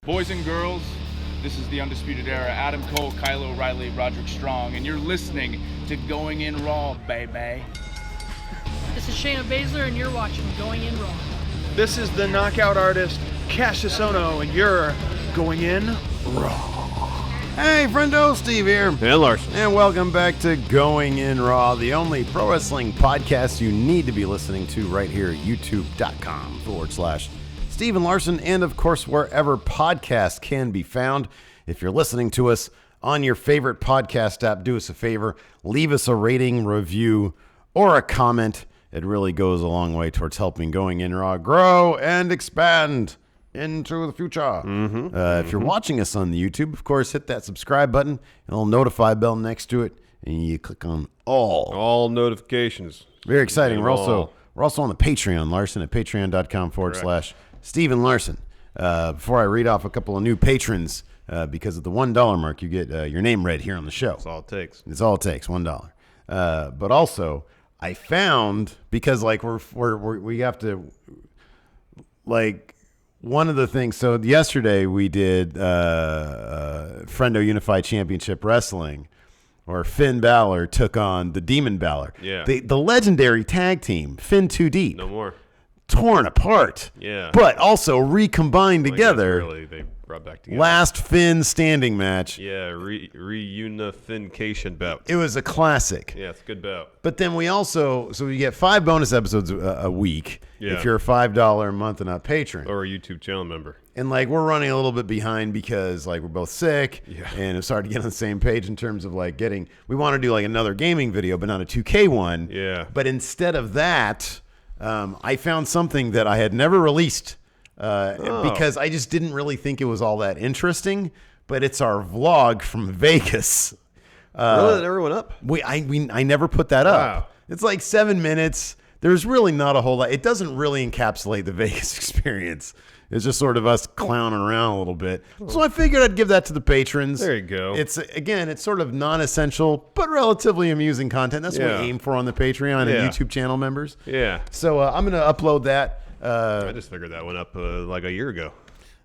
Boys and girls, this is the Undisputed Era. Adam Cole, Kyle O'Reilly, Roderick Strong, and you're listening to Going In Raw, baby. This is Shayna Baszler, and you're watching Going In Raw. This is the knockout artist, Cassius Ohno, and you're Going In Raw. Hey, friendo, Steve here. And Larson. And welcome back to Going In Raw, the only pro wrestling podcast you need to be listening to right here at youtube.com/Steve and Larson, and of course, wherever podcasts can be found. If you're listening to us on your favorite podcast app, do us a favor, leave us a rating, review, or a comment. It really goes a long way towards helping Going In Raw grow and expand into the future. If you're watching us on the YouTube, of course, hit that subscribe button and a little notify bell next to it, and you click on all notifications. Very exciting. We're also on the Patreon, Larson, at patreon.com/Steve and Larson. Before I read off a couple of new patrons, because at the $1 mark, you get your name read here on the show. That's all it takes. It's all it takes, $1. But also, I found, because like we have to, like, one of the things. So yesterday we did Friendo Unified Championship Wrestling, or Finn Balor took on the Demon Balor. Yeah. The legendary tag team, Finn 2 Deep. No more. Torn apart. Yeah. But also recombined together. Really, they brought back together. Last Finn standing match. Yeah, reunification bout. It was a classic. Yeah, it's a good bout. But then we get 5 bonus episodes a week if you're a $5 a month and up patron. Or a YouTube channel member. And like we're running a little bit behind because like we're both sick, Yeah. and it's hard to get on the same page in terms of like we want to do like another gaming video, but not a 2K one. Yeah. But instead of that, I found something that I had never released because I just didn't really think it was all that interesting. But it's our vlog from Vegas. Really? That never went up? I never put that up. Wow. It's like 7 minutes. There's really not a whole lot. It doesn't really encapsulate the Vegas experience. It's just sort of us clowning around a little bit. So I figured I'd give that to the patrons. There you go. It's sort of non-essential, but relatively amusing content. That's what we aim for on the Patreon and YouTube channel members. Yeah. So I'm going to upload that. I just figured that went up like a year ago.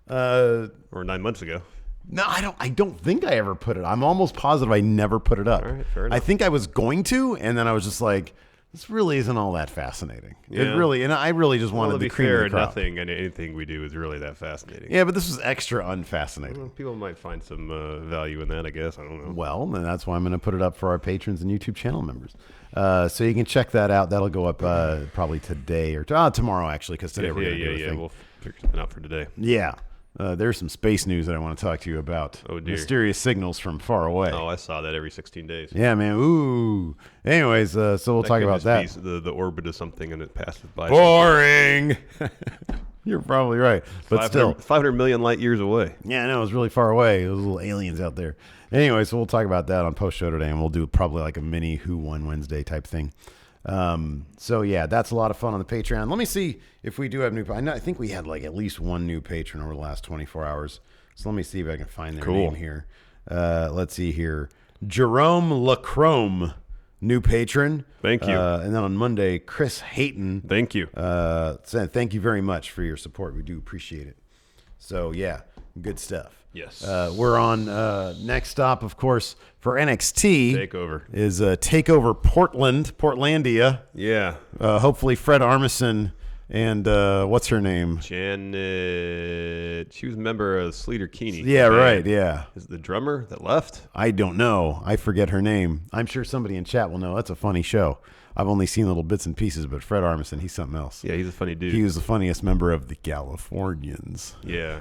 Or 9 months ago. No, I don't think I ever put it. I'm almost positive I never put it up. All right, fair enough. I think I was going to, and then I was just like, this really isn't all that fascinating. Yeah. I really just wanted to the be cream fair, of the crop. nothing and anything we do is really that fascinating. Yeah, but this was extra unfascinating. Well, people might find some value in that, I guess. I don't know. Well, then that's why I'm going to put it up for our patrons and YouTube channel members. So you can check that out. That'll go up probably today or tomorrow, actually, because today we're going to do a thing. We'll figure something out for today. Yeah. There's some space news that I want to talk to you about. Oh, dear. Mysterious signals from far away. Oh, I saw that every 16 days. Yeah, man. Ooh. Anyways, so we'll talk about that. The orbit of something and it passes by. Boring. You're probably right. But still. 500 million light years away. Yeah, I know. It was really far away. Those little aliens out there. Anyway, so we'll talk about that on post show today, and we'll do probably like a mini Who Won Wednesday type thing. So yeah, that's a lot of fun on the Patreon. Let me see if we do have new. I think we had like at least one new patron over the last 24 hours. So let me see if I can find their name here. Let's see here. Jerome Lacrome, new patron. Thank you. And then on Monday, Chris Hayton. Thank you. Saying thank you very much for your support. We do appreciate it. So yeah, good stuff. Yes. We're on next stop, of course, for NXT. TakeOver. Is TakeOver Portland, Portlandia. Yeah. Hopefully Fred Armisen and what's her name? Janet. She was a member of Sleater Keeney. Yeah, right, yeah. Is it the drummer that left? I don't know. I forget her name. I'm sure somebody in chat will know. That's a funny show. I've only seen little bits and pieces, but Fred Armisen, he's something else. Yeah, he's a funny dude. He was the funniest member of the Californians. Yeah.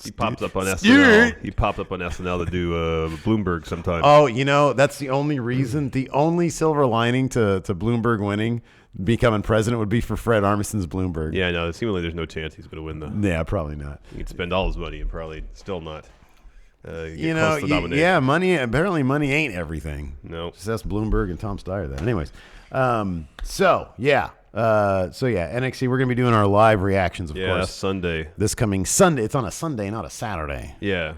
He pops up on SNL. He popped up on SNL to do Bloomberg sometime. Oh, that's the only reason. The only silver lining to Bloomberg winning, becoming president, would be for Fred Armisen's Bloomberg. Yeah, no, seemingly there's no chance he's going to win, though. Yeah, probably not. He could spend all his money and probably still not get you close to nomination. Yeah, money. Apparently money ain't everything. No. Just ask Bloomberg and Tom Steyer that. Anyways, so NXT, we're going to be doing our live reactions, of course. Yeah, Sunday. This coming Sunday. It's on a Sunday, not a Saturday. Yeah.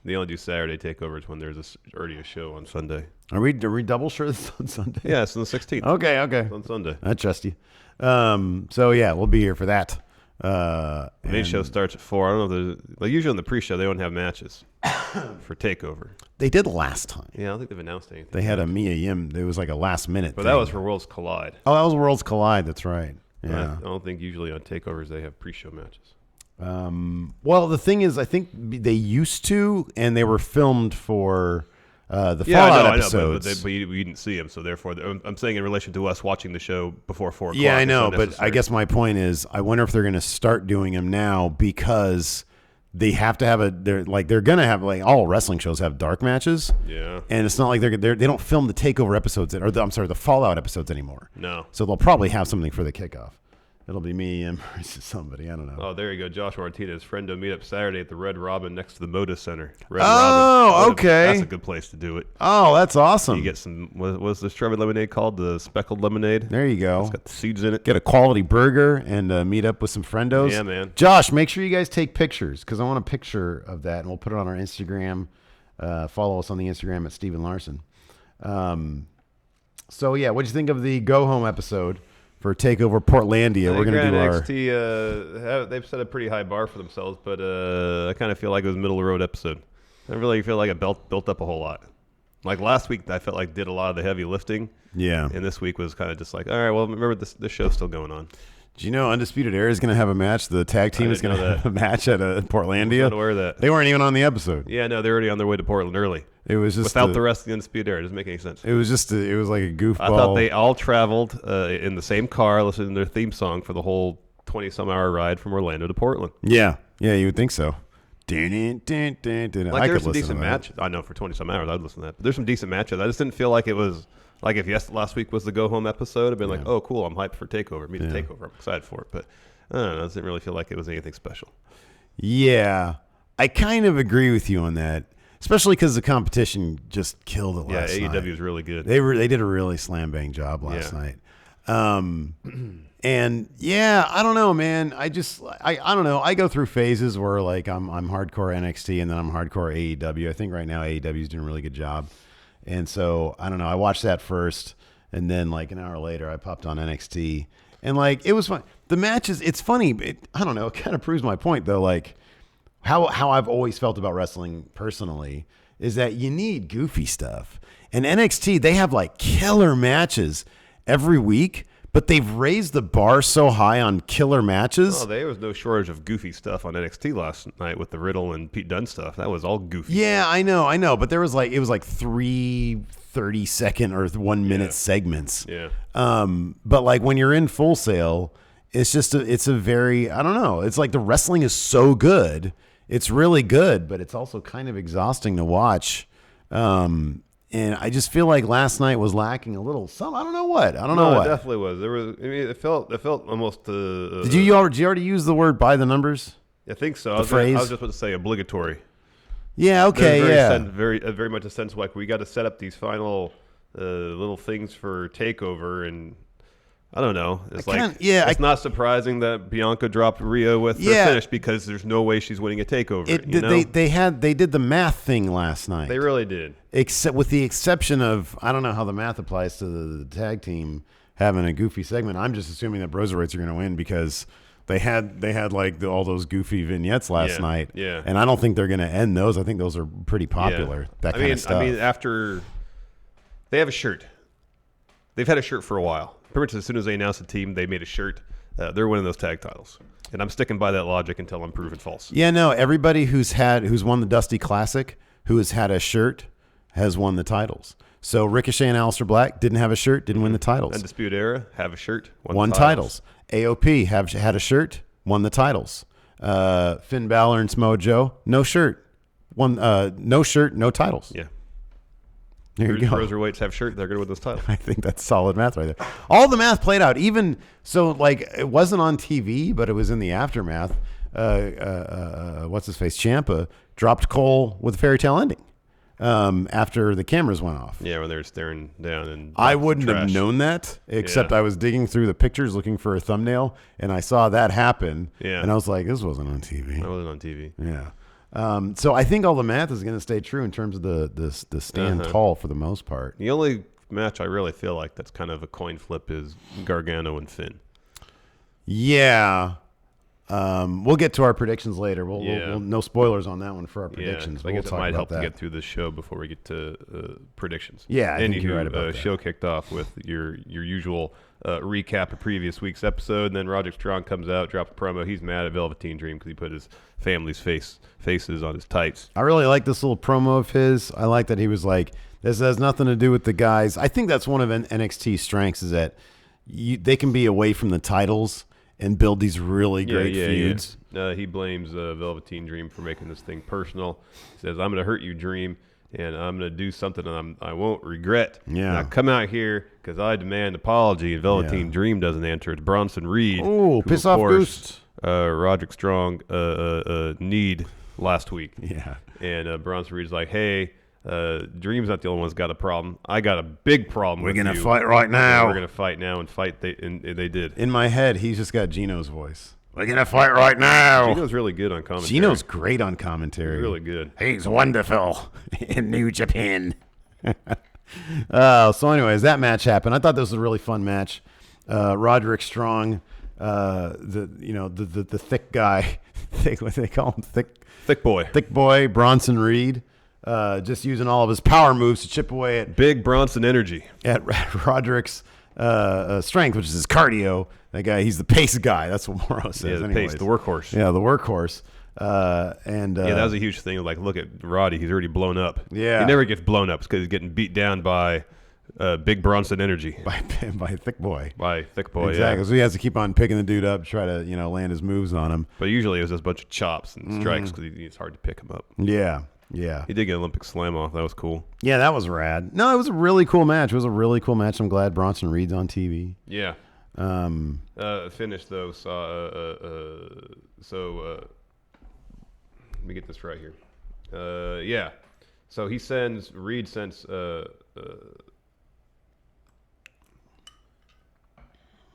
They only do Saturday takeovers when there's already a show on Sunday. Are we double sure this is on Sunday? Yeah, it's on the 16th. Okay. It's on Sunday. I trust you. So, yeah, we'll be here for that. The main show starts at 4. I don't know. Like usually on the pre-show, they don't have matches for TakeOver. They did last time. Yeah, I don't think they've announced anything. They had a Mia Yim. It was like a last minute. But thing. that was for Worlds Collide. Oh, that was Worlds Collide. That's right. Yeah. I don't think usually on TakeOvers they have pre-show matches. Well, the thing is, I think they used to, and they were filmed for the Fallout episodes. But we didn't see them, so therefore, I'm saying in relation to us watching the show before 4 o'clock. Yeah, I know, but I guess my point is, I wonder if they're going to start doing them now because they have to have they're going to have, like, all wrestling shows have dark matches. Yeah. And it's not like they don't film the TakeOver episodes, the Fallout episodes anymore. No. So they'll probably have something for the kickoff. It'll be me and versus somebody. I don't know. Oh, there you go. Joshua Martinez, Friendo meet up Saturday at the Red Robin next to the Moda Center. Red Robin. Okay. That's a good place to do it. Oh, that's awesome. You get some, what's the strawberry lemonade called? The speckled lemonade. There you go. It's got the seeds in it. Get a quality burger and meet up with some friendos. Yeah, man. Josh, make sure you guys take pictures because I want a picture of that, and we'll put it on our Instagram. Follow us on the Instagram at Steven Larson. So, yeah, what'd you think of the Go Home episode? For TakeOver Portlandia, we're going to do NXT, they've set a pretty high bar for themselves, but I kind of feel like it was a middle of the road episode. I really feel like it built up a whole lot. Like last week, I felt like did a lot of the heavy lifting. Yeah. And this week was kind of just like, all right, well, remember this show's still going on. Do you know Undisputed Era is going to have a match? The tag team is going to have a match at Portlandia. I'm not aware of that. They weren't even on the episode. Yeah, no, they're already on their way to Portland early. It was just without the rest of the Undisputed Era. It doesn't make any sense. It was just it was like a goofball. I thought they all traveled in the same car, listening to their theme song for the whole 20-some-hour ride from Orlando to Portland. Yeah, you would think so. Like there's some decent matches. I know for 20-some hours I'd listen to that. But there's some decent matches. I just didn't feel like it was like if last week was the go home episode, I'd been like, oh cool, I'm hyped for TakeOver. Meet the TakeOver. I'm excited for it. But I don't know. It didn't really feel like it was anything special. Yeah, I kind of agree with you on that. Especially because the competition just killed it last night. Yeah, AEW was really good. They did a really slam bang job last night. And yeah, I don't know, man. I don't know. I go through phases where like I'm hardcore NXT and then I'm hardcore AEW. I think right now AEW is doing a really good job. And so I don't know. I watched that first, and then like an hour later, I popped on NXT, and like it was fun. The matches, it's funny. I don't know. It kind of proves my point though. Like. How I've always felt about wrestling personally is that you need goofy stuff. And NXT, they have like killer matches every week, but they've raised the bar so high on killer matches. Oh, there was no shortage of goofy stuff on NXT last night with the Riddle and Pete Dunne stuff. That was all goofy. Yeah, I know. But it was like 3 30-second or 1 minute segments. Yeah. But like when you're in Full Sail, it's just it's a very, I don't know. It's like the wrestling is so good. It's really good, but it's also kind of exhausting to watch. And I just feel like last night was lacking a little. I don't know what. It definitely was. There was. I mean, it felt almost. Did you already use the word by the numbers? I think so. The phrase. I was just about to say obligatory. Yeah. Okay. Very much a sense like we got to set up these final little things for TakeOver, and I don't know. It's not surprising that Bianca dropped Rhea with her finish because there's no way she's winning a TakeOver. They did the math thing last night. They really did. Except with the exception of, I don't know how the math applies to the tag team having a goofy segment. I'm just assuming that Broserweights are going to win because they had like all those goofy vignettes last night. Yeah. And I don't think they're going to end those. I think those are pretty popular. That kind of stuff. I mean, after they have a shirt. They've had a shirt for a while. Pretty much as soon as they announced the team, they made a shirt. They're winning those tag titles, and I'm sticking by that logic until I'm proven false. Yeah, no. Everybody who's won the Dusty Classic, who has had a shirt, has won the titles. So Ricochet and Aleister Black didn't have a shirt, didn't win the titles. Undisputed Era have a shirt, won titles. AOP had a shirt, won the titles. Finn Balor and Samoa Joe, no shirt, no shirt, no titles. Yeah. There you go. Broserweights have shirt. They're going to win this title. I think that's solid math right there. All the math played out. Even so, like it wasn't on TV, but it was in the aftermath. What's his face? Champa dropped Cole with a fairy tale ending after the cameras went off. Yeah, when they were staring down and I wouldn't have known that, except I was digging through the pictures looking for a thumbnail, and I saw that happen. Yeah, and I was like, this wasn't on TV. It wasn't on TV. Yeah. So I think all the math is going to stay true in terms of the stand tall for the most part. The only match I really feel like that's kind of a coin flip is Gargano and Finn. Yeah. We'll get to our predictions later. We'll no spoilers on that one for our predictions. I guess we'll it might help that. to get through this show before we get to predictions. Yeah, I think you're right about that. Show kicked off with your usual recap of previous week's episode, and then Roderick Strong comes out, drops a promo. He's mad at Velveteen Dream because he put his family's faces on his tights. I really like this little promo of his. I like that he was like, this has nothing to do with the guys. I think that's one of NXT's strengths is that they can be away from the titles and build these really great feuds. Yeah. He blames Velveteen Dream for making this thing personal. He says, I'm going to hurt you, Dream, and I'm going to do something I won't regret. Yeah. And I come out here because I demand apology, and Velveteen Dream doesn't answer. It's Bronson Reed. Oh, piss off Goose. Roderick Strong need last week. Yeah. And Bronson Reed's like, hey, Dream's not the only one that's got a problem. I got a big problem. We're gonna fight right now. We're gonna fight now and fight. And they did. In my head, he's just got Gino's voice. We're gonna fight right now. Gino's really good on commentary. Gino's great on commentary. He's really good. He's wonderful in New Japan. So, anyways, that match happened. I thought this was a really fun match. Roderick Strong, the thick guy, what do they call him? Thick boy. Bronson Reed. Just using all of his power moves to chip away at big Bronson energy at Roderick's strength, which is his cardio. That guy, he's the pace guy. That's what Morrow says. Yeah, the pace, the workhorse. Yeah, the workhorse. That was a huge thing. Like, look at Roddy; he's already blown up. Yeah, he never gets blown up because he's getting beat down by big Bronson energy by thick boy. Exactly. Yeah. So he has to keep on picking the dude up, try to land his moves on him. But usually it was just a bunch of chops and strikes because it's hard to pick him up. Yeah. Yeah. He did get an Olympic slam off. That was cool. Yeah, that was rad. No, it was a really cool match. I'm glad Bronson Reed's on TV. Yeah. Finished though. Let me get this right here. So Reed sends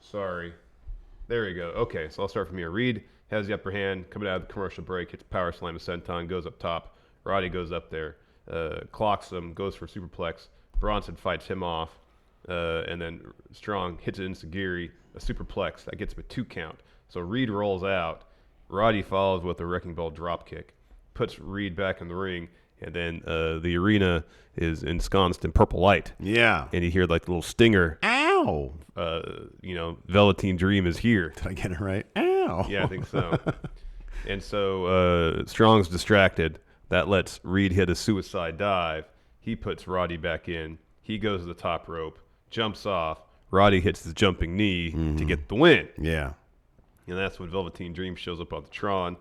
sorry. There we go. Okay, so I'll start from here. Reed has the upper hand, coming out of the commercial break, hits power slam to senton, goes up top. Roddy goes up there, clocks him, goes for superplex. Bronson fights him off, and then Strong hits it into Giri, a superplex. That gets him a 2 count. So Reed rolls out. Roddy follows with a wrecking ball drop kick, puts Reed back in the ring, and then the arena is ensconced in purple light. Yeah. And you hear like the little stinger. Ow! Velveteen Dream is here. Did I get it right? Ow! Yeah, I think so. And so Strong's distracted. That lets Reed hit a suicide dive. He puts Roddy back in. He goes to the top rope, jumps off. Roddy hits his jumping knee to get the win. Yeah. And that's when Velveteen Dream shows up on the Tron.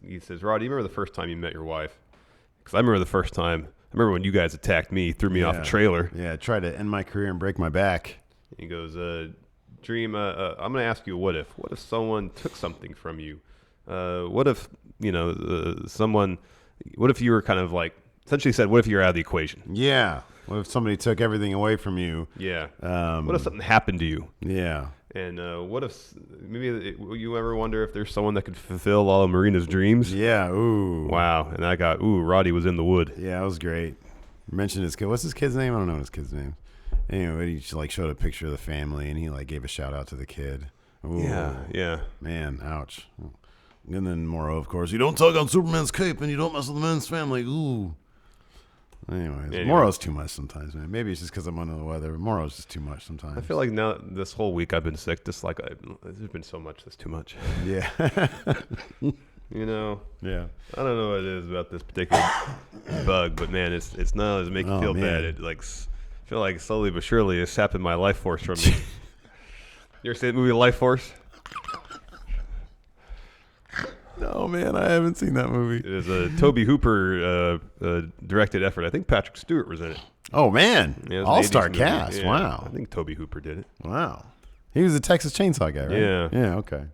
He says, Roddy, you remember the first time you met your wife? Because I remember when you guys attacked me, threw me off a trailer. Yeah, tried to end my career and break my back. He goes, Dream, I'm going to ask you a what if. What if someone took something from you? What if, what if you were kind of like, essentially said, what if you're out of the equation? Yeah. What if somebody took everything away from you? Yeah. What if something happened to you? Yeah. And what if, you ever wonder if there's someone that could fulfill all of Marina's dreams? Yeah. Ooh. Wow. And I got, Roddy was in the wood. Yeah, it was great. Mentioned his kid. What's his kid's name? I don't know what his kid's name. Anyway, he showed a picture of the family, and he gave a shout out to the kid. Ooh. Yeah. Man, ouch. And then Morrow, of course, you don't tug on Superman's cape and you don't mess with the man's family. Ooh. Anyways, Morrow's too much sometimes, man. Maybe it's just because I'm under the weather. Morrow's just too much sometimes. I feel like now this whole week I've been sick. There's been so much that's too much. Yeah. Yeah. I don't know what it is about this particular bug, but man, it's not always making me feel bad. It I feel like slowly but surely it's sapping my life force from me. You ever seen the movie Life Force? No, man, I haven't seen that movie. It is a Tobe Hooper directed effort. I think Patrick Stewart was in it. Oh, man. Yeah, All-star cast. Yeah, wow. I think Tobe Hooper did it. Wow. He was the Texas Chainsaw guy, right? Yeah. Yeah, okay.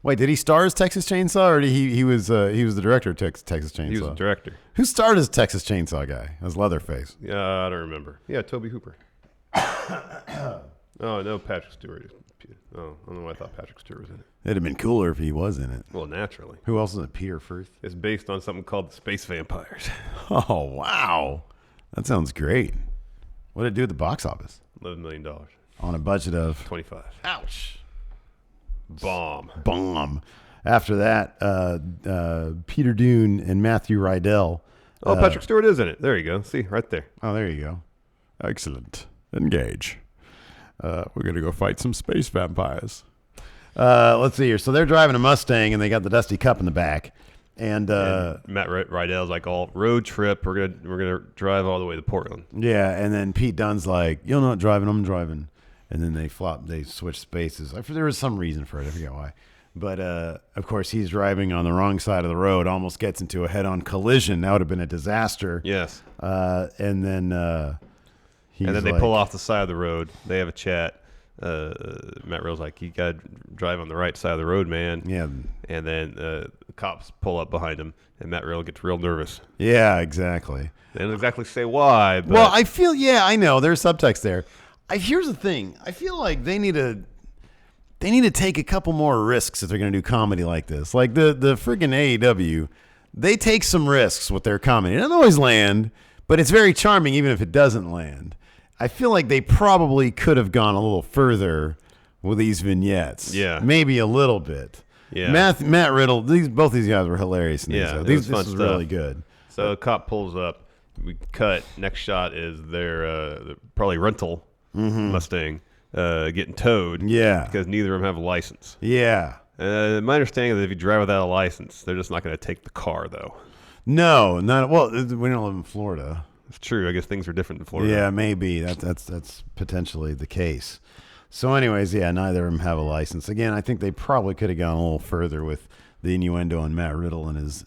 Wait, did he star as Texas Chainsaw, or he was the director of Texas Chainsaw? He was the director. Who starred as Texas Chainsaw guy? As Leatherface? Yeah, I don't remember. Yeah, Tobe Hooper. Oh, no, Patrick Stewart. Oh, I don't know why I thought Patrick Stewart was in it. It'd have been cooler if he was in it. Well, naturally. Who else is in it? Peter Firth? It's based on something called the Space Vampires. Oh, wow. That sounds great. What did it do at the box office? $11 million. On a budget of? 25. Ouch. Bomb. After that, Peter Dune and Matthew Rydell. Oh, Patrick Stewart is in it. There you go. See, right there. Oh, there you go. Excellent. Engage. We're going to go fight some space vampires. Let's see here. So they're driving a Mustang, and they got the Dusty Cup in the back. And Matt Rydell's like, all road trip. We're gonna drive all the way to Portland. Yeah, and then Pete Dunne's like, "You're not driving, I'm driving." And then they switch spaces. There was some reason for it. I forget why. But, of course, he's driving on the wrong side of the road, almost gets into a head-on collision. That would have been a disaster. Yes. And then they pull off the side of the road. They have a chat. Matt Rydell's like, you got to drive on the right side of the road, man. Yeah. And then the cops pull up behind him, and Matt Riddle gets real nervous. Yeah, exactly. They don't exactly say why. But well, I feel, I know. There's subtext there. Here's the thing. I feel like they need to take a couple more risks if they're going to do comedy like this. Like the friggin' AEW, they take some risks with their comedy. It doesn't always land, but it's very charming even if it doesn't land. I feel like they probably could have gone a little further with these vignettes. Yeah. Maybe a little bit. Yeah. Matt Riddle, both these guys were hilarious. This was really good. So a cop pulls up. We cut. Next shot is their probably rental Mustang getting towed. Yeah. Because neither of them have a license. Yeah. My understanding is that if you drive without a license, they're just not going to take the car, though. No, not well. We don't live in Florida. It's true. I guess things are different in Florida. Yeah, maybe that's potentially the case. So, anyways, neither of them have a license. Again, I think they probably could have gone a little further with the innuendo on Matt Riddle and his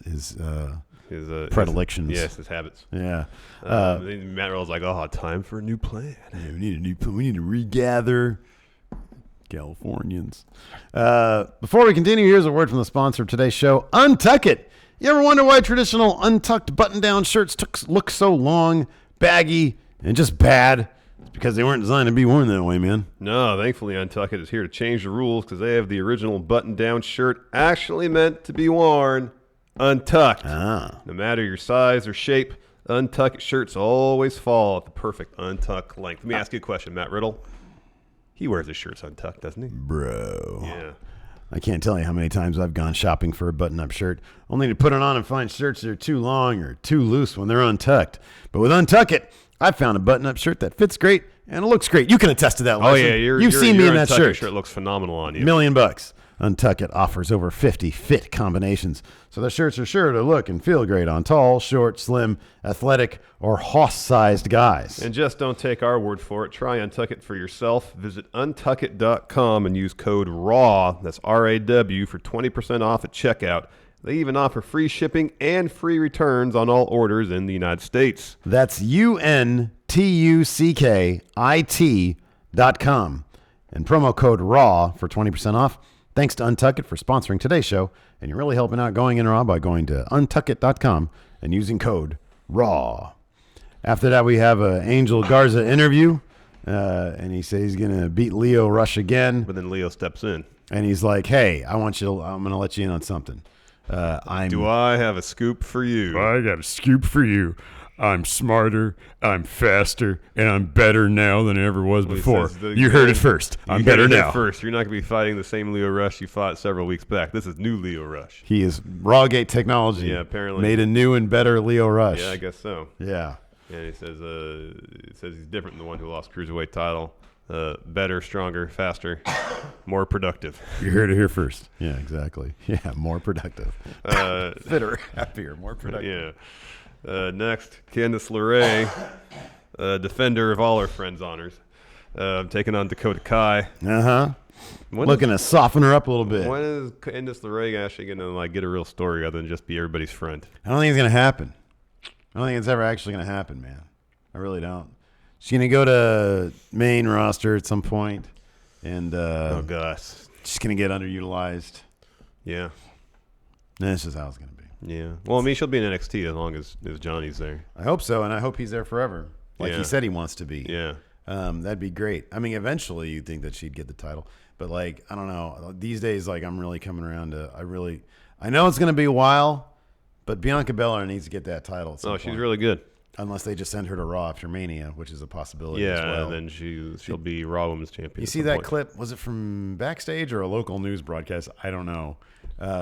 predilections. His habits. Yeah. Matt Riddle's like, time for a new plan. Yeah, we need to regather Californians. Before we continue, here's a word from the sponsor of today's show, Untuck It. You ever wonder why traditional untucked button-down shirts look so long, baggy, and just bad? It's because they weren't designed to be worn that way, man. No, thankfully Untuck It is here to change the rules because they have the original button-down shirt actually meant to be worn untucked. No matter your size or shape, Untuck It shirts always fall at the perfect untucked length. Let me ask you a question, Matt Riddle. He wears his shirts untucked, doesn't he? Bro. Yeah. I can't tell you how many times I've gone shopping for a button-up shirt, only to put it on and find shirts that are too long or too loose when they're untucked. But with Untuck It, I found a button-up shirt that fits great and it looks great. You can attest to that, Larson. Oh, yeah. You've seen me in that shirt. Shirt looks phenomenal on you. $1 million. Untuck It offers over 50 fit combinations, so the shirts are sure to look and feel great on tall, short, slim, athletic, or hoss-sized guys. And just don't take our word for it. Try Untuck It for yourself. Visit untuckit.com and use code RAW, that's R-A-W, for 20% off at checkout. They even offer free shipping and free returns on all orders in the United States. That's UNTUCKIT.com. And promo code RAW for 20% off. Thanks to Untuck It for sponsoring today's show. And you're really helping out Going In Raw by going to untuckit.com and using code RAW. After that, we have an Angel Garza interview. And he says he's going to beat Lio Rush again. But then Lio steps in. And he's like, hey, I'm going to let you in on something. Do I have a scoop for you? I got a scoop for you. I'm smarter, I'm faster, and I'm better now than I ever was before. You heard it first. I'm better now. First, you're not going to be fighting the same Lio Rush you fought several weeks back. This is new Lio Rush. He is Rawgate technology. Yeah, apparently made a new and better Lio Rush. Yeah, I guess so. Yeah. And he says he's different than the one who lost cruiserweight title. Better, stronger, faster, more productive. You heard it here first. Yeah, exactly. Yeah, more productive. Fitter, happier, more productive. Yeah. Next, Candice LeRae, defender of all her friends' honors, taking on Dakota Kai. Looking to soften her up a little bit. When is Candice LeRae actually going to get a real story other than just be everybody's friend? I don't think it's going to happen. I don't think it's ever actually going to happen, man. I really don't. She's going to go to main roster at some point, and oh gosh, she's going to get underutilized. Yeah. And that's just how it's going to be. Yeah. Well, I mean, she'll be in NXT as long as Johnny's there. I hope so, and I hope he's there forever, like he said he wants to be. Yeah. That'd be great. I mean, eventually you'd think that she'd get the title, but I don't know. These days, I'm really coming around to. I know it's going to be a while, but Bianca Belair needs to get that title. Oh, she's really good. Unless they just send her to Raw after Mania, which is a possibility as well. Yeah, and then she'll be Raw Women's Champion. You see that clip? Was it from backstage or a local news broadcast? I don't know.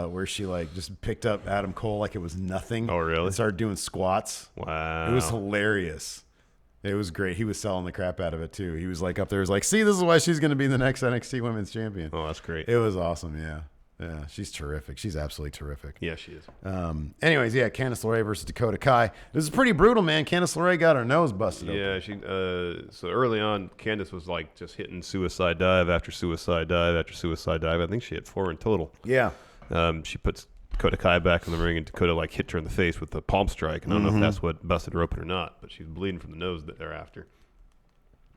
Where she like just picked up Adam Cole like it was nothing. Oh, really? And started doing squats. Wow. It was hilarious. It was great. He was selling the crap out of it too. He was like up there, was like, see, this is why she's going to be the next NXT Women's Champion. Oh, that's great. It was awesome. Yeah. Yeah, she's terrific. She's absolutely terrific. Yeah, she is. Anyways, yeah, Candice LeRae versus Dakota Kai. This is pretty brutal, man. Candice LeRae got her nose busted open. Yeah, she. So early on, Candice was like just hitting suicide dive after suicide dive after suicide dive. I think she had 4 in total. Yeah. She puts Dakota Kai back in the ring, and Dakota like hit her in the face with the palm strike. And I don't know if that's what busted her open or not, but she's bleeding from the nose thereafter.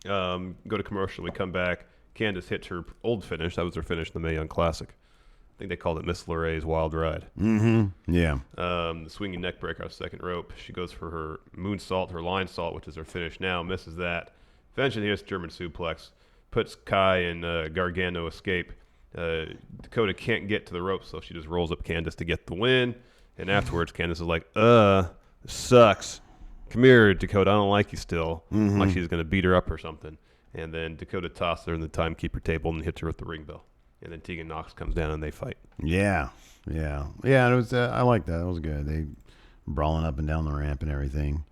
Go to commercial. We come back. Candice hits her old finish. That was her finish in the Mae Young Classic. I think they called it Miss LeRae's Wild Ride. Mm-hmm. Yeah. The swinging neck breaker off second rope. She goes for her moonsault, her line salt, which is her finish now. Misses that. Eventually hits German suplex. Puts Kai and Gargano escape. Dakota can't get to the rope, so she just rolls up Candice to get the win. And afterwards, Candice is like, this sucks. Come here, Dakota. I don't like you still. Like she's going to beat her up or something. And then Dakota tosses her in the timekeeper table and hits her with the ring bell. And then Tegan Nox comes down and they fight. Yeah. It was. I like that. It was good. They brawling up and down the ramp and everything.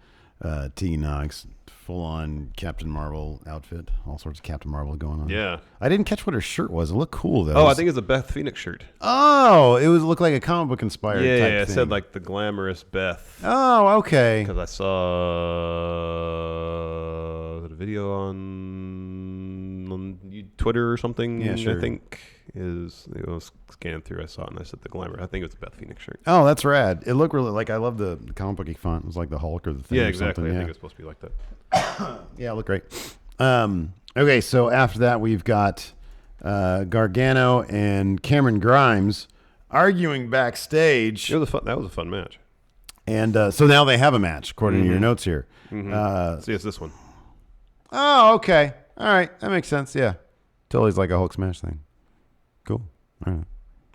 Tegan Nox, full on Captain Marvel outfit, all sorts of Captain Marvel going on. Yeah. I didn't catch what her shirt was. It looked cool though. Oh, I think it's a Beth Phoenix shirt. Oh, it looked like a comic book inspired. Yeah, type it thing. said like the glamorous Beth. Oh, okay. Because I saw a video on Twitter or something. Yeah, sure. I think it was scanned through. I saw it and I said the glamour. I think it was a Beth Phoenix shirt. Oh, that's rad. It looked really like I love the comic booky font. It was like the Hulk or the thing. Yeah, or exactly. something. I Yeah. think it's supposed to be like that. Yeah, it looked great. Okay, so after that we've got Gargano and Cameron Grimes arguing backstage. That was a fun match. And so now they have a match, according to your notes here. See, it's this one. Oh, okay. All right. That makes sense. Yeah. Totally like a Hulk smash thing. Cool. All right.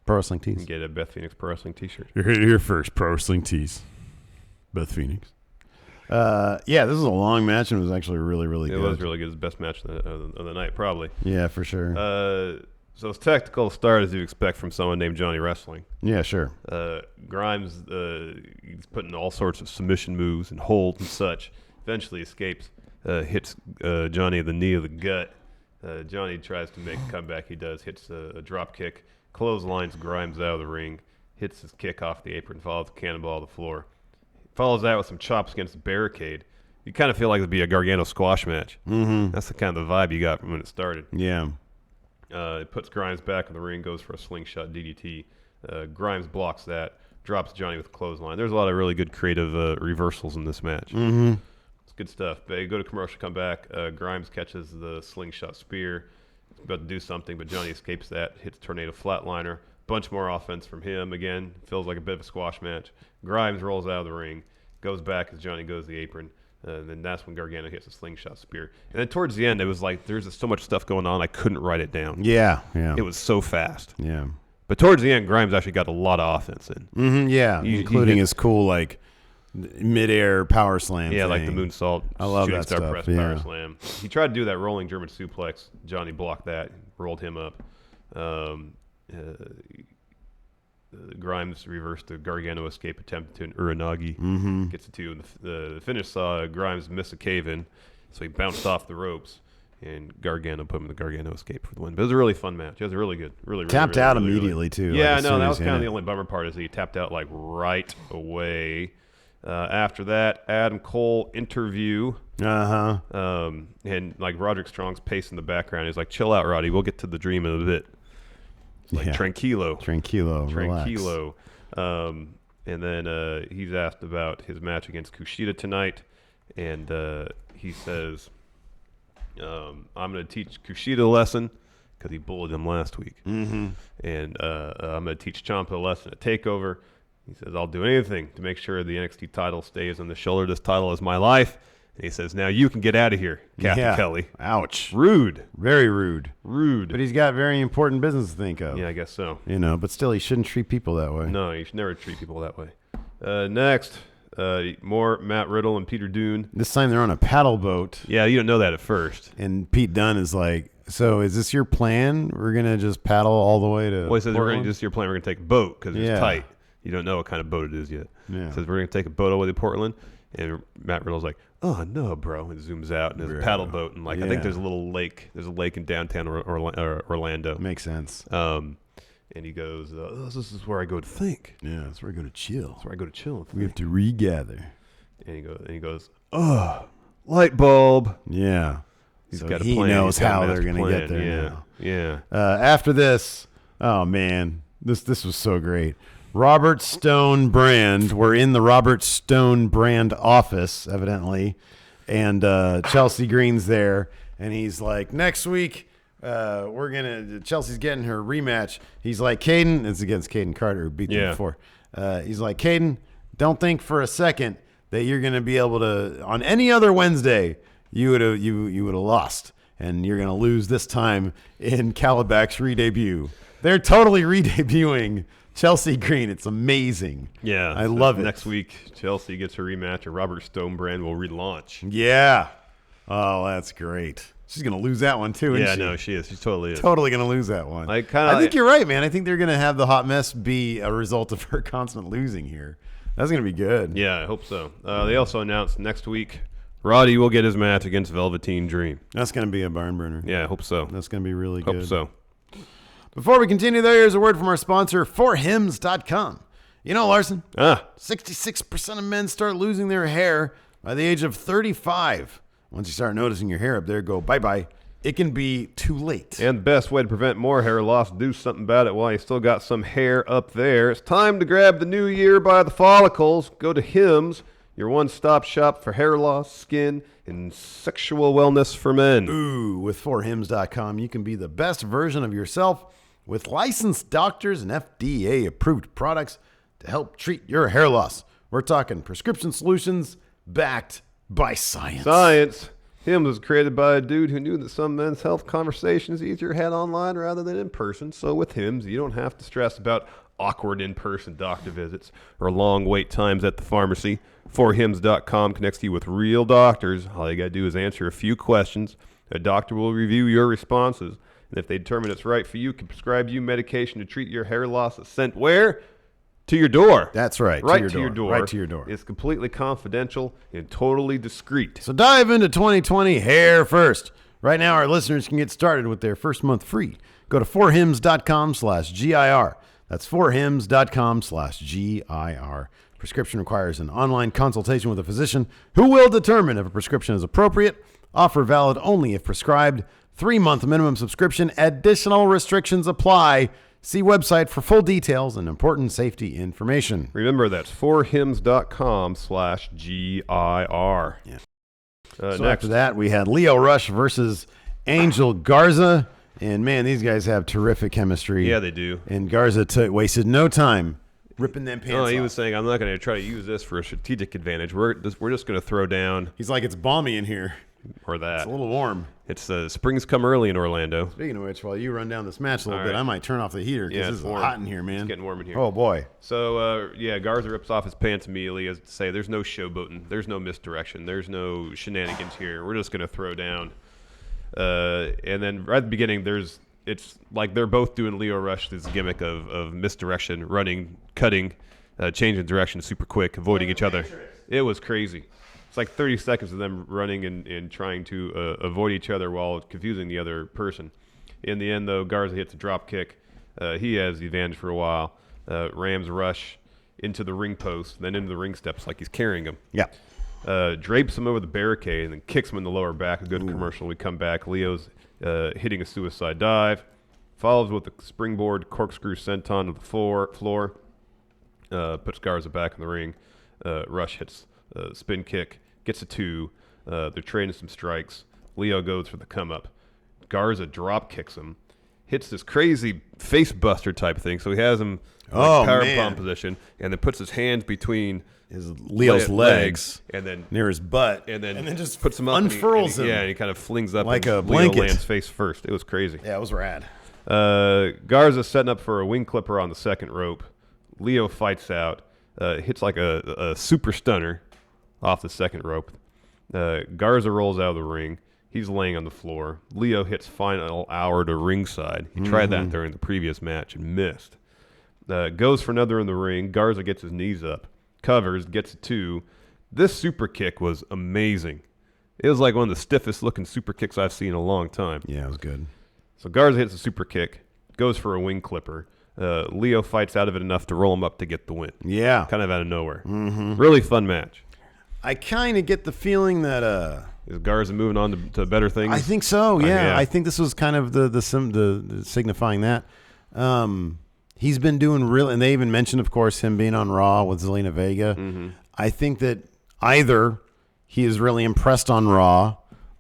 Pro Wrestling You Tees. can get a Beth Phoenix Pro Wrestling t-shirt. You're here first, Pro Wrestling Tees. Beth Phoenix. Yeah, this was a long match and it was actually really, really good. It was really good. It was the best match of the night, probably. Yeah, for sure. So it's technical start as you expect from someone named Johnny Wrestling. Yeah, sure. Grimes, he's putting all sorts of submission moves and holds and such. Eventually escapes, hits Johnny the knee of the gut. Johnny tries to make a comeback. He does, hits a drop kick, clotheslines Grimes out of the ring, hits his kick off the apron, follows the cannonball to the floor. Follows that with some chops against the barricade. You kind of feel like it'd be a Gargano squash match. Mm-hmm. That's the kind of the vibe you got from when it started. Yeah. It puts Grimes back in the ring, goes for a slingshot DDT. Grimes blocks that, drops Johnny with a clothesline. There's a lot of really good creative reversals in this match. Mm-hmm. It's good stuff. They go to commercial, come back. Grimes catches the slingshot spear. He's about to do something, but Johnny escapes that, hits tornado flatliner. Bunch more offense from him. Again, feels like a bit of a squash match. Grimes rolls out of the ring, goes back as Johnny goes to the apron. Then that's when Gargano hits a slingshot spear. And then towards the end, it was like there's so much stuff going on, I couldn't write it down. Yeah. It was so fast. Yeah. But towards the end, Grimes actually got a lot of offense in. Mm-hmm, yeah, He including hit- his cool like mid-air power slam. Yeah, like the thing. moonsault, I love shooting that star stuff, press, yeah. power slam. He tried to do that rolling German suplex. Johnny blocked that, rolled him up. Grimes reversed the Gargano escape attempt to an Uranagi. Mm-hmm. Gets it to, and the finish saw Grimes miss a cave-in, so he bounced off the ropes, and Gargano put him in the Gargano escape for the win. But it was a really fun match. It was really good. Really Tapped really, out really, immediately, really. too. Yeah, like, I as know. soon That as was he kind of hit the it. only bummer part is he tapped out like right away. After that, Adam Cole interview. Uh-huh. And like Roderick Strong's pace in the background. He's like, chill out, Roddy. We'll get to the dream in a bit. Like, Yeah. tranquilo. Tranquilo. And then he's asked about his match against Kushida tonight. And he says, I'm going to teach Kushida a lesson because he bullied him last week. Mm-hmm. And I'm going to teach Champa a lesson at TakeOver. He says, I'll do anything to make sure the NXT title stays on the shoulder. This title is my life. And he says, now you can get out of here, Captain Kelly. Ouch. Rude. Very rude. Rude. But he's got very important business to think of. Yeah, I guess so. You know, but still, he shouldn't treat people that way. No, you should never treat people that way. Next, More Matt Riddle and Peter Dunne. This time they're on a paddle boat. Yeah, you don't know that at first. And Pete Dunne is like, so is this your plan? We're going to just paddle all the way to Well, he says we're Portland? going to just your plan. We're going to take a boat because it's tight. You don't know what kind of boat it is yet. Yeah. He says we're going to take a boat all the way to Portland. And Matt Riddle's like, oh, no, bro. And zooms out and there's a paddle boat. And, I think there's a little lake. There's a lake in downtown Orlando. Makes sense. And he goes, this is where I go to think. Yeah, that's where I go to chill. That's where I go to chill. And We have to regather. And he goes, oh, light bulb. Yeah. He's So got a he plan. knows He's got a how they're master going to get plan. there now. Yeah. After this, oh man, this was so great. Robert Stone Brand. We're in the Robert Stone Brand office, evidently, and Chelsea Green's there, and he's like, next week Chelsea's getting her rematch. He's like, Caden, it's against Caden Carter, who beat them before. He's like, Caden, don't think for a second that you're gonna be able to on any other Wednesday. You would have lost, and you're gonna lose this time in Calabac re-debut. They're totally re-debuting Chelsea Green. It's amazing. Yeah. I love it. Next week, Chelsea gets her rematch, and Robert Stone Brand will relaunch. Yeah. Oh, that's great. She's gonna lose that one too. Isn't she? No, she is. She totally is. Totally gonna lose that one. I think you're right, man. I think they're gonna have the hot mess be a result of her constant losing here. That's gonna be good. Yeah, I hope so. They also announced next week Roddy will get his match against Velveteen Dream. That's gonna be a barn burner. Yeah, I hope so. That's gonna be really good. Hope so. Before we continue, though, here's a word from our sponsor, ForHims.com. You know, Larson, 66% of men start losing their hair by the age of 35. Once you start noticing your hair up there go bye-bye, it can be too late. And the best way to prevent more hair loss, do something about it while you still got some hair up there. It's time to grab the new year by the follicles. Go to Hims, your one-stop shop for hair loss, skin, and sexual wellness for men. Ooh, with ForHims.com, you can be the best version of yourself with licensed doctors and FDA-approved products to help treat your hair loss. We're talking prescription solutions backed by science. Science. Hims was created by a dude who knew that some men's health conversations easier had online rather than in person. So with Hims, you don't have to stress about awkward in-person doctor visits or long wait times at the pharmacy. ForHims.com connects you with real doctors. All you got to do is answer a few questions. A doctor will review your responses. And if they determine it's right for you, can prescribe you medication to treat your hair loss sent where? To your door. That's right. Right to your door. Right to your door. It's completely confidential and totally discreet. So dive into 2020 hair first. Right now, our listeners can get started with their first month free. Go to forhims.com/GIR. That's forhims.com/GIR. Prescription requires an online consultation with a physician who will determine if a prescription is appropriate. Offer valid only if prescribed. 3-month minimum subscription. Additional restrictions apply. See website for full details and important safety information. Remember, that's forhims.com/GIR. Yeah. So So after that, we had Lio Rush versus Angel Garza. And, man, these guys have terrific chemistry. Yeah, they do. And Garza wasted no time ripping them pants off. He was saying, I'm not going to try to use this for a strategic advantage. We're just going to throw down. He's like, it's balmy in here. Or that. It's a little warm. It's spring's come early in Orlando. Speaking of which, while you run down this match a little All bit, right. I might turn off the heater because it's hot in here, man. It's getting warm in here. Oh, boy. So, Garza rips off his pants immediately as to say, there's no showboating. There's no misdirection. There's no shenanigans here. We're just going to throw down. And then right at the beginning, it's like they're both doing Lio Rush's gimmick of misdirection, running, cutting, changing direction super quick, avoiding each other. It was crazy. It's like 30 seconds of them running and trying to avoid each other while confusing the other person. In the end, though, Garza hits a drop kick. He has the advantage for a while. Rams Rush into the ring post, then into the ring steps like he's carrying him. Yeah. Drapes him over the barricade and then kicks him in the lower back. A good commercial. We come back. Leo's hitting a suicide dive. Follows with a springboard corkscrew senton to the floor. Puts Garza back in the ring. Rush hits spin kick, gets a 2. They're trading some strikes. Lio goes for the come up. Garza drop kicks him, hits this crazy face buster type thing. So he has him power bomb position, and then puts his hands between Leo's legs and then near his butt, and then just puts him up, unfurls him. him. Yeah, and he kind of flings up like and a Leo blanket. lands face first. It was crazy. Yeah, it was rad. Garza setting up for a wing clipper on the second rope. Leo fights out. hits like a super stunner off the second rope. Garza rolls out of the ring. He's laying on the floor. Leo hits final hour to ringside. He tried that during the previous match and missed. Goes for another in the ring. Garza gets his knees up. Covers, gets a 2. This super kick was amazing. It was like one of the stiffest looking super kicks I've seen in a long time. Yeah, it was good. So Garza hits a super kick, goes for a wing clipper. Leo fights out of it enough to roll him up to get the win. Yeah. Kind of out of nowhere. Really fun match. I kind of get the feeling that is Garza moving on to better things? I think so. Yeah. I think this was kind of the signifying that. He's been doing real, and they even mentioned, of course, him being on Raw with Zelina Vega. I think that either he is really impressed on Raw,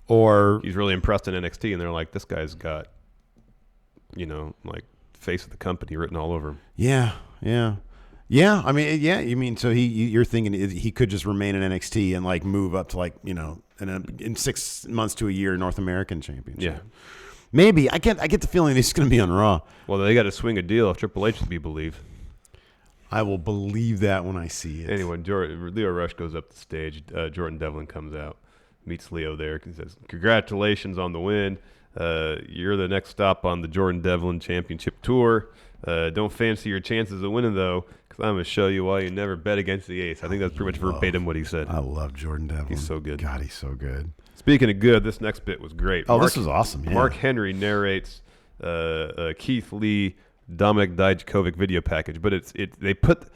or he's really impressed in NXT, and they're like, this guy's got, like face of the company written all over him. Yeah. I mean, yeah. You mean so you're thinking he could just remain in NXT and like move up to like in 6 months to a year North American championship. Yeah, maybe. I get the feeling he's going to be on Raw. Well, they got to swing a deal if Triple H to be believed. I will believe that when I see it. Anyway, Leo Rush goes up the stage. Jordan Devlin comes out, meets Leo there, and says, "Congratulations on the win. You're the next stop on the Jordan Devlin Championship Tour. Don't fancy your chances of winning, though, because I'm going to show you why you never bet against the ace." I think that's pretty much verbatim what he said. I love Jordan Devlin. He's so good. God, he's so good. Speaking of good, this next bit was great. This was awesome. Yeah. Mark Henry narrates Keith Lee, Dominic Dijakovic video package, but they put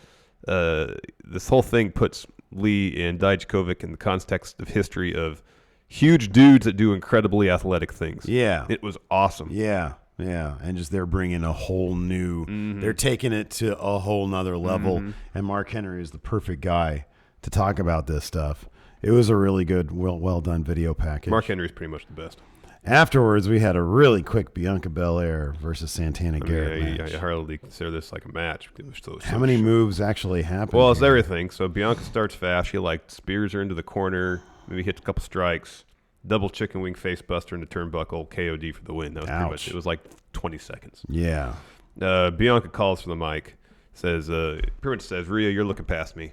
this whole thing puts Lee and Dijakovic in the context of history of huge dudes that do incredibly athletic things. Yeah. It was awesome. Yeah. And just they're bringing a whole new, they're taking it to a whole nother level. And Mark Henry is the perfect guy to talk about this stuff. It was a really good, well done video package. Mark Henry's pretty much the best. Afterwards, we had a really quick Bianca Belair versus Santana Garrett match. I hardly consider this like a match. It was so How many moves actually happened? Well, it's everything. So Bianca starts fast. She spears her into the corner, maybe hits a couple strikes, double chicken wing face buster into turnbuckle, KOD for the win. That was pretty much. It was like 20 seconds. Yeah. Bianca calls for the mic, says, pretty much says, "Rhea, you're looking past me.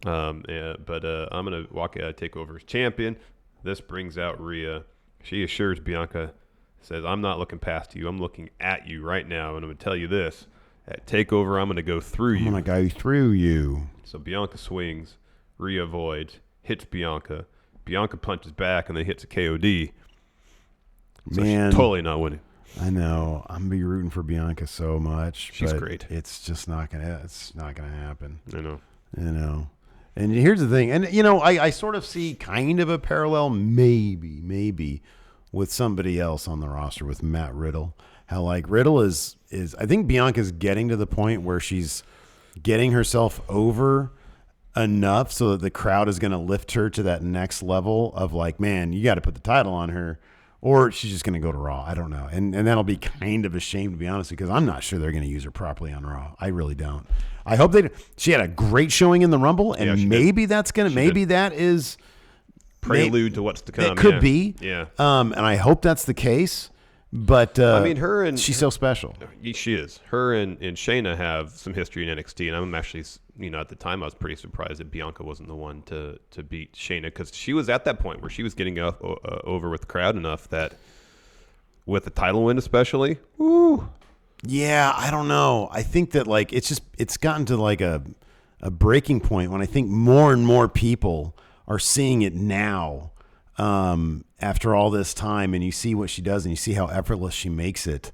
But I'm gonna walk out TakeOver as champion." This brings out Rhea. She assures Bianca, says, "I'm not looking past you. I'm looking at you right now, and I'm going to tell you this. At TakeOver, I'm going to go through you." I'm going to go through you. So Bianca swings. Rhea avoids, hits Bianca. Bianca punches back, and then hits a KOD. So Man. she's totally not winning. I know. I'm going to be rooting for Bianca so much. She's but great. It's just not going to happen. I know. And here's the thing, and I sort of see kind of a parallel, maybe, with somebody else on the roster with Matt Riddle. How like Riddle is I think Bianca's getting to the point where she's getting herself over enough so that the crowd is going to lift her to that next level of like, man, you got to put the title on her, or she's just going to go to Raw. I don't know, and that'll be kind of a shame, to be honest, because I'm not sure they're going to use her properly on Raw. I really don't. I hope they. She had a great showing in the Rumble, and maybe that is prelude to what's to come. It could be. Yeah. And I hope that's the case. But I mean, she's so special. She is. Her and Shayna have some history in NXT, and I'm actually, at the time I was pretty surprised that Bianca wasn't the one to beat Shayna, because she was at that point where she was getting over with the crowd enough that with the title win especially, woo. Yeah, I don't know. I think that like it's gotten to like a breaking point when I think more and more people are seeing it now after all this time, and you see what she does and you see how effortless she makes it.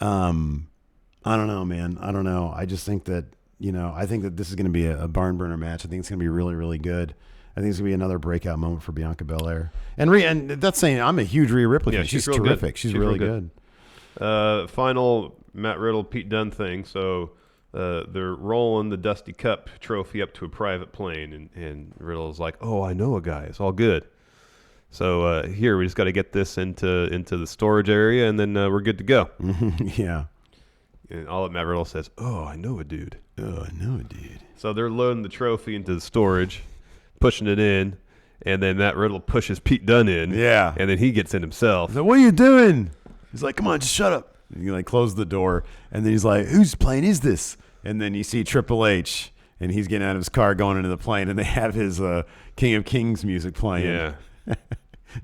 I don't know, man. I don't know. I just think that, I think that this is going to be a barn burner match. I think it's going to be really, really good. I think it's going to be another breakout moment for Bianca Belair. And that's saying I'm a huge Rhea Ripley fan. She's terrific. Good. She's really good. Final Matt Riddle, Pete Dunne thing. So they're rolling the Dusty Cup trophy up to a private plane, and Riddle's like, "Oh, I know a guy. It's all good." So here, we just got to get this into the storage area, and then we're good to go. Yeah. And all that Matt Riddle says, "Oh, I know a dude." Oh, I know a dude. So they're loading the trophy into the storage, pushing it in, and then Matt Riddle pushes Pete Dunne in. Yeah. And then he gets in himself. He's like, "What are you doing?" He's like, "Come on, just shut up." And he like closed the door, and then he's like, "Whose plane is this?" And then you see Triple H and he's getting out of his car going into the plane, and they have his King of Kings music playing. Yeah.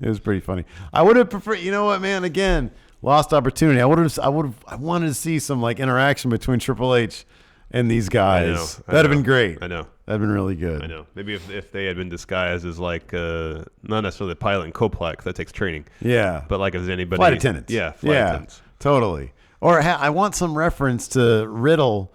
It was pretty funny. I would have preferred, you know what, man? Again, lost opportunity. I wanted to see some like interaction between Triple H and these guys. That'd have been great. I know. That'd been really good. I know. Maybe if they had been disguised as like not necessarily the pilot and co-pilot, 'cause that takes training. Yeah. But like if there's anybody. Flight attendants. Yeah. Flight attendants. Totally. Or I want some reference to Riddle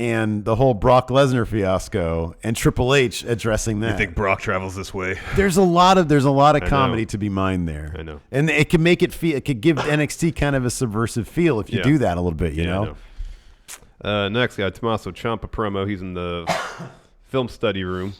and the whole Brock Lesnar fiasco and Triple H addressing that. You think Brock travels this way? There's a lot of comedy to be mined there. I know. And it can make it feel, it could give NXT kind of a subversive feel if you do that a little bit, you know? Next, we got Tommaso Ciampa promo. He's in the film study room.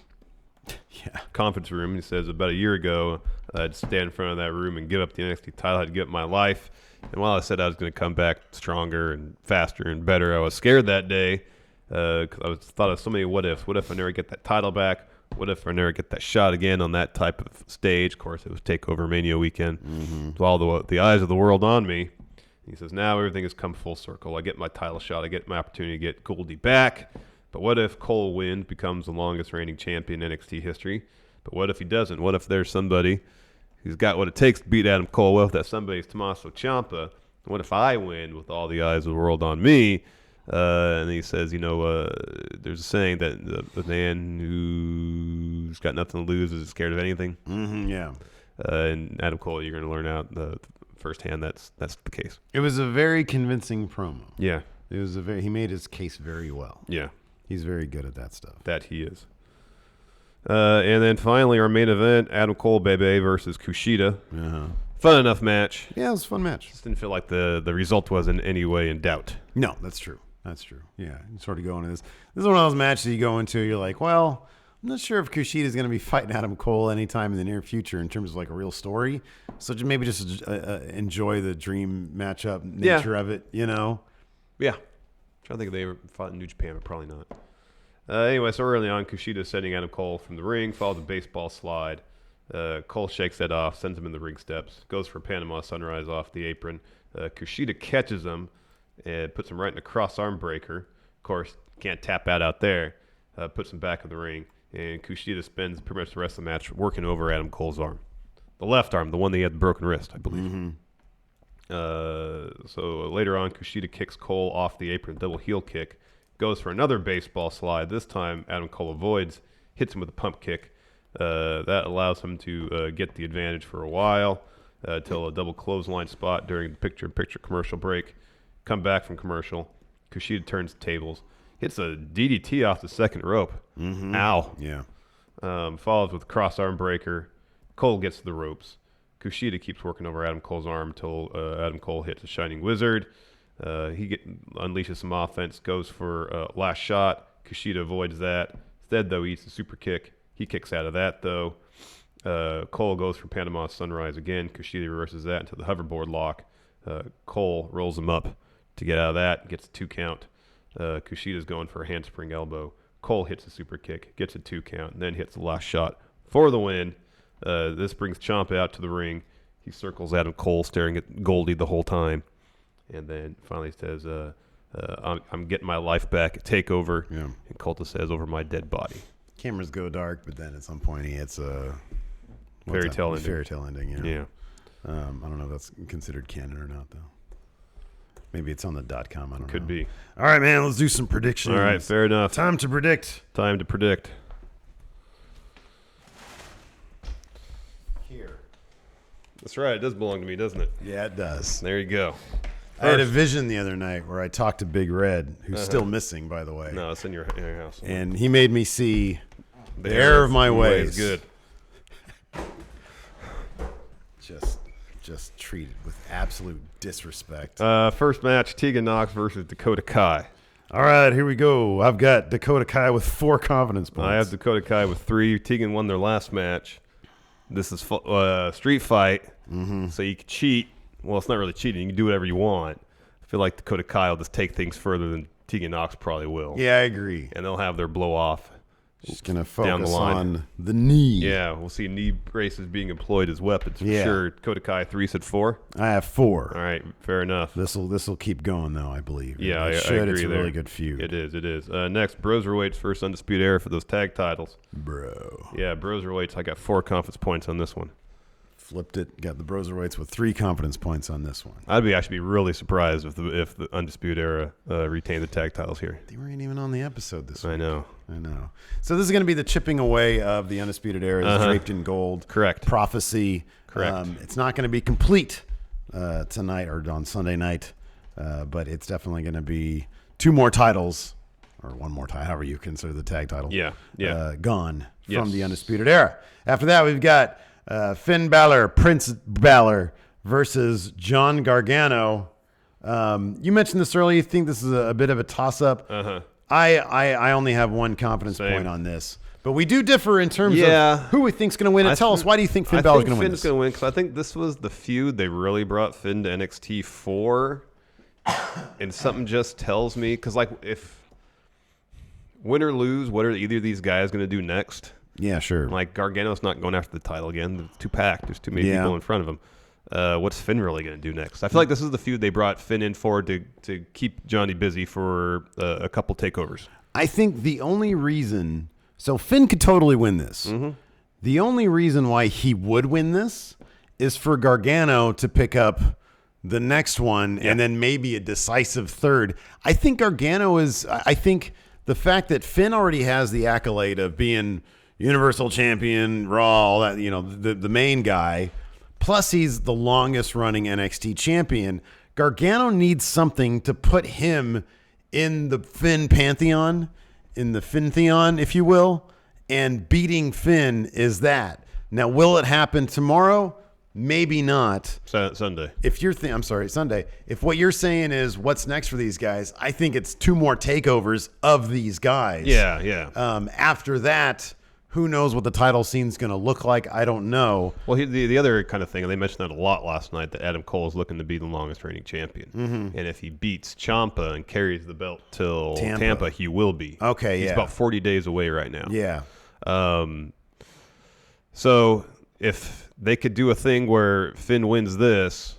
Yeah. Conference room. He says, about a year ago, I'd stand in front of that room and give up the NXT title. I'd give up my life. And while I said I was going to come back stronger and faster and better, I was scared that day. Because I thought of so many what ifs. What if I never get that title back? What if I never get that shot again on that type of stage? Of course, it was TakeOver Mania weekend. With all the eyes of the world on me. He says, now everything has come full circle. I get my title shot. I get my opportunity to get Goldie back. But what if Cole wins, becomes the longest reigning champion in NXT history? But what if he doesn't? What if there's somebody who's got what it takes to beat Adam Cole? What if that somebody is Tommaso Ciampa? What if I win with all the eyes of the world on me? And he says, there's a saying that the man who's got nothing to lose is scared of anything. Yeah. And Adam Cole, you're going to learn out firsthand that's the case. It was a very convincing promo. Yeah. He made his case very well. Yeah. He's very good at that stuff. That he is. And then finally, our main event, Adam Cole Bebe versus Kushida. Fun enough match. Yeah, it was a fun match. Just didn't feel like the result was in any way in doubt. No, that's true. That's true. Yeah, you sort of go into this. This is one of those matches you go into, you're like, well, I'm not sure if Kushida is going to be fighting Adam Cole anytime in the near future in terms of like a real story. So maybe just enjoy the dream matchup nature of it, you know? Yeah. I'm trying to think if they ever fought in New Japan, but probably not. Anyway, so early on, Kushida is setting Adam Cole from the ring, follows a baseball slide. Cole shakes that off, sends him in the ring steps, goes for Panama Sunrise off the apron. Kushida catches him and puts him right in a cross arm breaker. Of course, can't tap out there. Puts him back in the ring. And Kushida spends pretty much the rest of the match working over Adam Cole's arm. The left arm, the one that he had the broken wrist, I believe. So later on, Kushida kicks Cole off the apron, double heel kick. Goes for another baseball slide. This time, Adam Cole avoids, hits him with a pump kick. That allows him to get the advantage for a while till a double clothesline spot during the picture-in-picture commercial break. Come back from commercial. Kushida turns the tables. Hits a DDT off the second rope. Ow. Yeah. Follows with a cross arm breaker. Cole gets to the ropes. Kushida keeps working over Adam Cole's arm until Adam Cole hits a Shining Wizard. He unleashes some offense, goes for last shot. Kushida avoids that. Instead, though, he eats the super kick. He kicks out of that, though. Cole goes for Panama Sunrise again. Kushida reverses that into the hoverboard lock. Cole rolls him up to get out of that. Gets a 2 count. Kushida's going for a handspring elbow. Cole hits a super kick, gets a 2 count, and then hits the last shot for the win. This brings Champa out to the ring. He circles Adam Cole, staring at Goldie the whole time. And then finally says, I'm getting my life back at TakeOver. Yeah. And Cole says, over my dead body. Cameras go dark, but then at some point he hits a fairy tale ending. Fairy tale ending, Yeah. I don't know if that's considered canon or not, though. Maybe it's on the .com. I don't know. Could be. All right, man. Let's do some predictions. All right, fair enough. Time to predict. Time to predict. Here. That's right. It does belong to me, doesn't it? Yeah, it does. There you go. I had a vision the other night where I talked to Big Red, who's still missing, by the way. No, it's in your house. And he made me see the error of my ways. Good. Just treated with absolute disrespect. First match, Tegan Nox versus Dakota Kai. All right, here we go. I've got Dakota Kai with 4 confidence points. I have Dakota Kai with 3. Tegan won their last match. This is street fight, so you can cheat. Well, it's not really cheating. You can do whatever you want. I feel like Dakota Kai will just take things further than Tegan Nox probably will. Yeah, I agree. And they'll have their blow-off Just going to down the focus line. on the knee. Yeah, we'll see knee braces being employed as weapons for Yeah. sure. Kodakai 3 said 4. I have 4. All right, fair enough. This will keep going though, I believe. Yeah, it I should. agree It's a there. really good feud. It is. Next, Broserweight's first Undisputed Era for those tag titles. Bro. Yeah, Broserweight's. I got 4 confidence points on this one. Flipped it. Got the Broserweights with 3 confidence points on this one. I'd be actually really surprised if the Undisputed Era retained the tag titles here. They weren't even on the episode this week. I know. So this is going to be the chipping away of the Undisputed Era, draped in gold. Correct. Prophecy. Correct. It's not going to be complete tonight or on Sunday night, but it's definitely going to be 2 more titles, or 1 more title, however you consider the tag title. Yeah. Gone from Yes. the Undisputed Era. After that, we've got Finn Balor, Prince Balor versus John Gargano. You mentioned this earlier. You think this is a bit of a toss-up. I only have 1 confidence point on this. But we do differ in terms of who we think's going to win. And tell us, why do you think Finn Balor's going to win Finn's going to win because I think this was the feud they really brought Finn to NXT for. And something just tells me, because like if win or lose, what are either of these guys going to do next? Yeah, sure. Like Gargano's not going after the title again. It's too packed. There's too many people in front of him. What's Finn really going to do next? I feel like this is the feud they brought Finn in for to keep Johnny busy for a couple takeovers. I think the only reason... So Finn could totally win this. Mm-hmm. The only reason why he would win this is for Gargano to pick up the next one and then maybe a decisive third. I think Gargano is... I think the fact that Finn already has the accolade of being Universal Champion, Raw, all that, the main guy, plus he's the longest running NXT champion, Gargano needs something to put him in the Finn pantheon, in the Finn-theon, if you will, and beating Finn is that. Now, will it happen tomorrow? Maybe not. Sunday. If you're Sunday. If what you're saying is what's next for these guys, I think it's 2 more takeovers of these guys. Yeah. After that, who knows what the title scene's going to look like? I don't know. Well, the other kind of thing, and they mentioned that a lot last night, that Adam Cole is looking to be the longest reigning champion. Mm-hmm. And if he beats Champa and carries the belt till Tampa, he will be. Okay, He's about 40 days away right now. Yeah. So if they could do a thing where Finn wins this,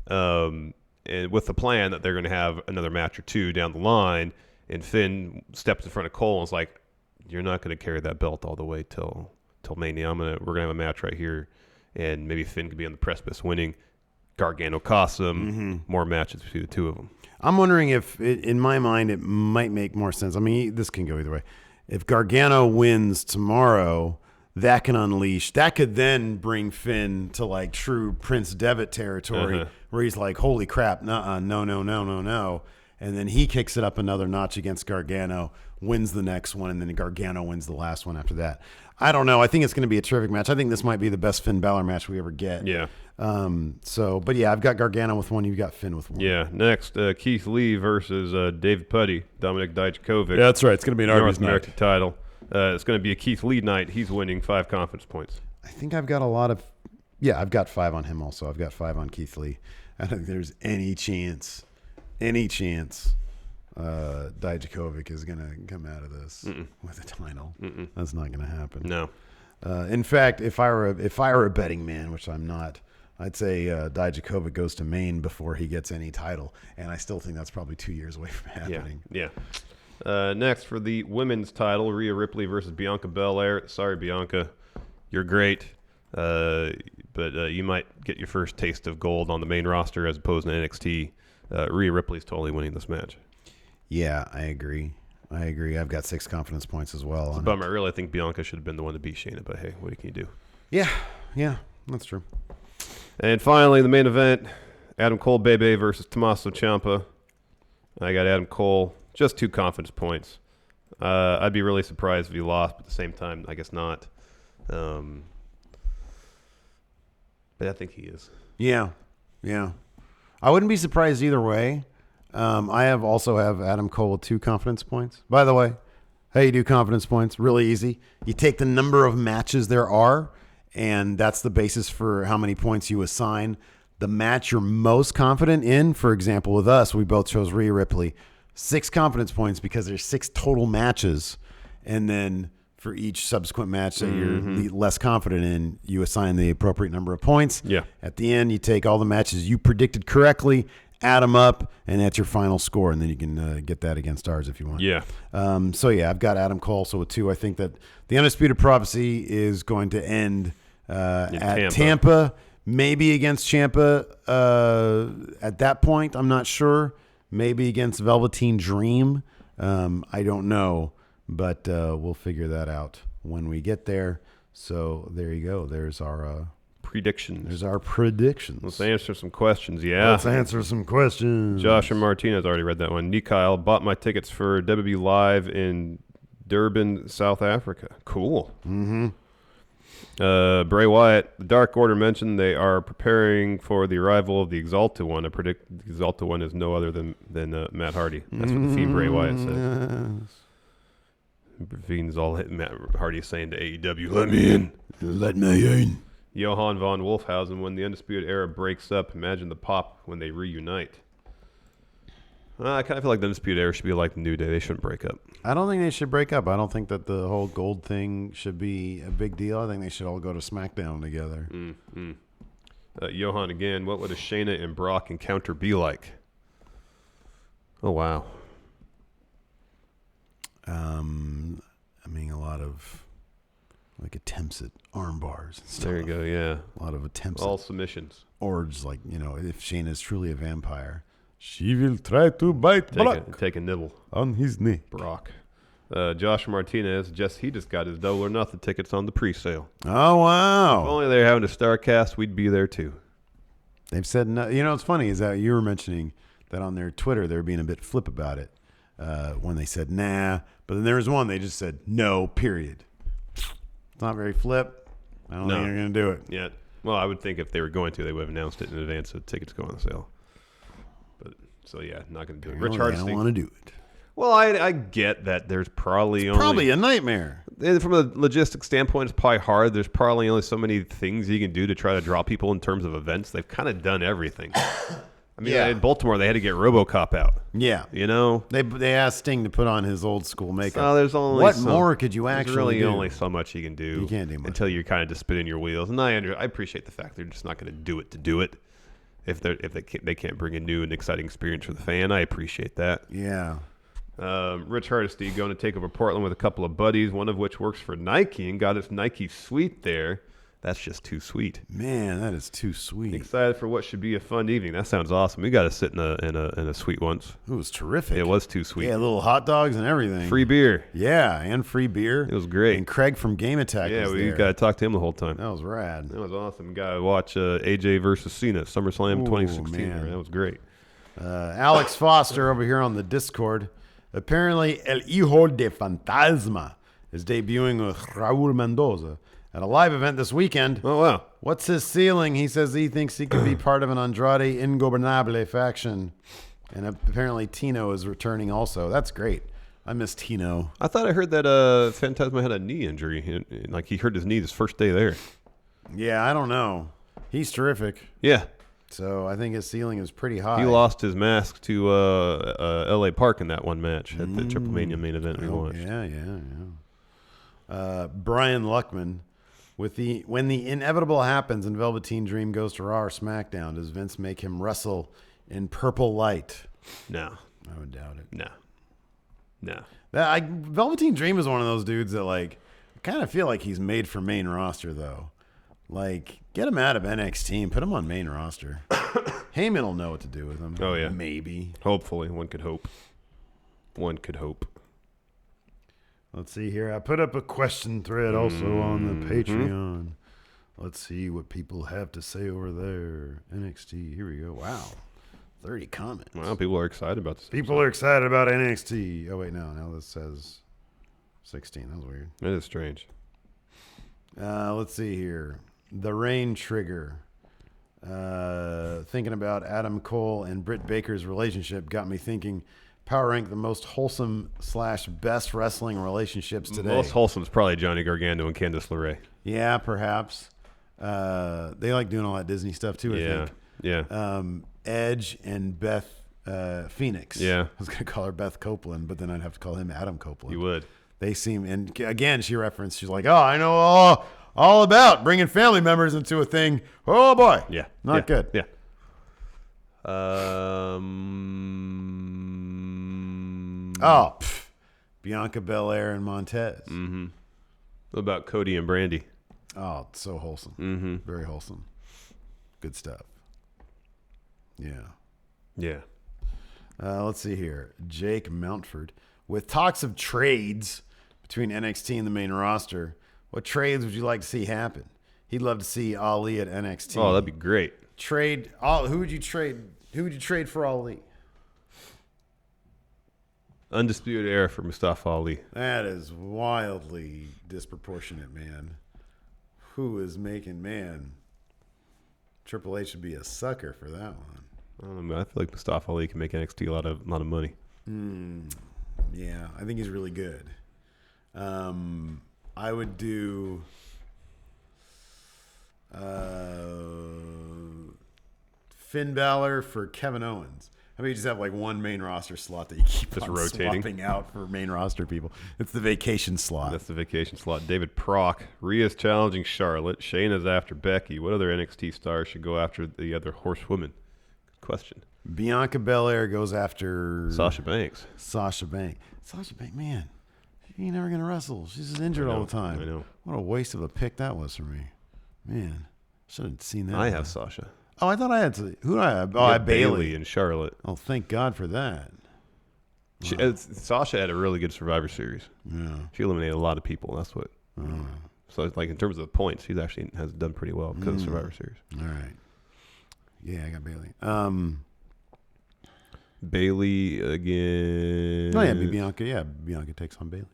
and with the plan that they're going to have another match or 2 down the line, and Finn steps in front of Cole and is like, you're not going to carry that belt all the way till Mania. We're going to have a match right here, and maybe Finn could be on the precipice winning. Gargano costs him. More matches between the 2 of them. I'm wondering if, in my mind, it might make more sense. I mean, this can go either way. If Gargano wins tomorrow, that could then bring Finn to like true Prince Devitt territory, where he's like, holy crap, no. And then he kicks it up another notch against Gargano, wins the next one, and then Gargano wins the last one after that. I don't know. I think it's going to be a terrific match. I think this might be the best Finn Balor match we ever get. Yeah. But yeah, I've got Gargano with 1. You've got Finn with 1. Yeah. Next, Keith Lee versus David Putty, Dominik Dijakovic. Yeah, that's right. It's going to be an Arby's North American title. It's going to be a Keith Lee night. He's winning 5 confidence points. I think I've got a lot of... Yeah, I've got 5 on him also. I've got 5 on Keith Lee. I don't think there's any chance Dijakovic is going to come out of this with a title. That's not going to happen. No. In fact, if I were a betting man, which I'm not, I'd say Dijakovic goes to Maine before he gets any title, and I still think that's probably 2 years away from happening. Yeah. Next, for the women's title, Rhea Ripley versus Bianca Belair. Sorry, Bianca, you're great, but you might get your first taste of gold on the main roster as opposed to NXT. Rhea Ripley's totally winning this match. Yeah, I agree. I've got 6 confidence points as well. It's a bummer. I really think Bianca should have been the one to beat Shayna, but hey, what can you do? Yeah, that's true. And finally, the main event, Adam Cole Bebe versus Tommaso Ciampa. I got Adam Cole, just 2 confidence points. I'd be really surprised if he lost, but at the same time, I guess not. But I think he is. Yeah. I wouldn't be surprised either way. I also have Adam Cole with 2 confidence points. By the way, how you do confidence points? Really easy. You take the number of matches there are, and that's the basis for how many points you assign. The match you're most confident in, for example, with us, we both chose Rhea Ripley. 6 confidence points because there's 6 total matches. And then for each subsequent match that you're less confident in, you assign the appropriate number of points. Yeah. At the end, you take all the matches you predicted correctly, add them up, and that's your final score. And then you can get that against ours if you want. Yeah. I've got Adam Cole also with 2. I think that the Undisputed Prophecy is going to end at Tampa, maybe against Champa at that point. I'm not sure. Maybe against Velveteen Dream. I don't know. But we'll figure that out when we get there. So there you go. There's our predictions. Let's answer some questions. Yeah. Let's answer some questions. Josh and Martinez already read that one. Nikyle bought my tickets for WWE Live in Durban, South Africa. Cool. Mm-hmm. Bray Wyatt, the Dark Order mentioned they are preparing for the arrival of the Exalted One. I predict the Exalted One is no other than Matt Hardy. That's what the Fiend Bray Wyatt said. Yes. Fiend's all hitting Matt Hardy saying to AEW, let me in. Let me in. Johann von Wolfhausen, when the Undisputed Era breaks up, imagine the pop when they reunite. I kind of feel like the Undisputed Era should be like the New Day. They shouldn't break up. I don't think they should break up. I don't think that the whole gold thing should be a big deal. I think they should all go to SmackDown together. Johan again, what would a Shayna and Brock encounter be like? Oh, wow. A lot of attempts at arm bars and stuff. There you go, yeah. A lot of attempts. All submissions. Or just if Shayna is truly a vampire, she will try to bite Brock. Take a nibble. On his knee. Brock. Josh Martinez, he just got his Double or Nothing tickets on the pre-sale. Oh, wow. If only they were having a StarCast, we'd be there too. They've said no. What's funny is that you were mentioning that on their Twitter, they're being a bit flip about it when they said nah. But then there was one, they just said no, period. It's not very flip. I don't think they're going to do it. Yeah. Well, I would think if they were going to, they would have announced it in advance so tickets go on sale. But so yeah, not going to do it. Rich Hardesty. I don't want to do it. Well, I get that there's probably a nightmare. From a logistic standpoint, it's probably hard. There's probably only so many things you can do to try to draw people in terms of events. They've kind of done everything. I mean, in Baltimore, they had to get RoboCop out. Yeah. They asked Sting to put on his old school makeup. So there's only what more could you actually do? There's really do? only so much you can do. You can't do much. Until you're kind of just spinning your wheels. And I appreciate the fact they're just not going to do it to do it. If they can't bring a new and exciting experience for the fan, I appreciate that. Yeah. Rich Hardesty going to take over Portland with a couple of buddies, one of which works for Nike and got his Nike suite there. That's just too sweet. Man, that is too sweet. Excited for what should be a fun evening. That sounds awesome. We got to sit in a suite once. It was terrific. It was too sweet. Yeah, little hot dogs and everything. Free beer. Yeah, and free beer. It was great. And Craig from Game Attack was there. Yeah, we got to talk to him the whole time. That was rad. That was awesome. Got to watch AJ versus Cena, SummerSlam 2016. Man. That was great. Alex Foster over here on the Discord. Apparently, El Hijo de Fantasma is debuting with Raul Mendoza at a live event this weekend. Oh, wow. What's his ceiling? He says he thinks he could be part of an Andrade Ingobernable faction. And apparently Tino is returning also. That's great. I miss Tino. I thought I heard that Phantasma had a knee injury. Like he hurt his knee his first day there. Yeah, I don't know. He's terrific. Yeah. So I think his ceiling is pretty high. He lost his mask to L.A. Park in that one match at the Triple Mania main event we watched. Yeah. Brian Luckman. When the inevitable happens and Velveteen Dream goes to Raw or SmackDown, does Vince make him wrestle in purple light? No. I would doubt it. No. Velveteen Dream is one of those dudes that, I kind of feel like he's made for main roster, though. Get him out of NXT and put him on main roster. Heyman will know what to do with him. Oh, yeah. Maybe. Hopefully. One could hope. Let's see here. I put up a question thread also on the Patreon. Let's see what people have to say over there. NXT. Here we go. Wow. 30 comments. Wow, people are excited about this. People are excited about NXT. Oh, wait, no. Now this says 16. That was weird. That is strange. Let's see here. The Rain Trigger. Thinking about Adam Cole and Britt Baker's relationship got me thinking. Power rank the most wholesome / best wrestling relationships today. Most wholesome is probably Johnny Gargano and Candice LeRae. Yeah, perhaps. They like doing all that Disney stuff too, I think. Yeah. Edge and Beth Phoenix. Yeah. I was going to call her Beth Copeland, but then I'd have to call him Adam Copeland. You would. they seem, and again, she's like, oh, I know all about bringing family members into a thing. Oh boy. Yeah. Not good. Yeah. Bianca Belair and Montez. Mm-hmm. What about Cody and Brandy? Oh, so wholesome. Mm-hmm. Very wholesome. Good stuff. Yeah. Yeah. Let's see here. Jake Mountford. With talks of trades between NXT and the main roster, what trades would you like to see happen? He'd love to see Ali at NXT. Oh, that'd be great. Who would you trade? Who would you trade for Ali? Undisputed Era for Mustafa Ali. That is wildly disproportionate, man. Who is making, man? Triple H should be a sucker for that one. I don't know. I feel like Mustafa Ali can make NXT a lot of money. Yeah, I think he's really good. I would do Finn Balor for Kevin Owens. I mean, you just have like one main roster slot that you keep just on rotating swapping out for main roster people. It's the vacation slot. That's the vacation slot. David Prock. Rhea's challenging Charlotte. Shayna's after Becky. What other NXT stars should go after the other horsewoman? Good question. Bianca Belair goes after Sasha Banks. Sasha Banks, man. She ain't never going to wrestle. She's just injured all the time. I know. What a waste of a pick that was for me. Man, should have seen that. I have Sasha. Oh, I thought I had to. Who do I have? Oh, You I have have Bailey and Charlotte. Oh, thank God for that. Sasha had a really good Survivor Series. Yeah. She eliminated a lot of people. That's what. So it's like in terms of the points, she actually has done pretty well because of Survivor Series. All right. Yeah, I got Bailey. Bailey again. Oh yeah, Bianca. Yeah, Bianca takes on Bailey.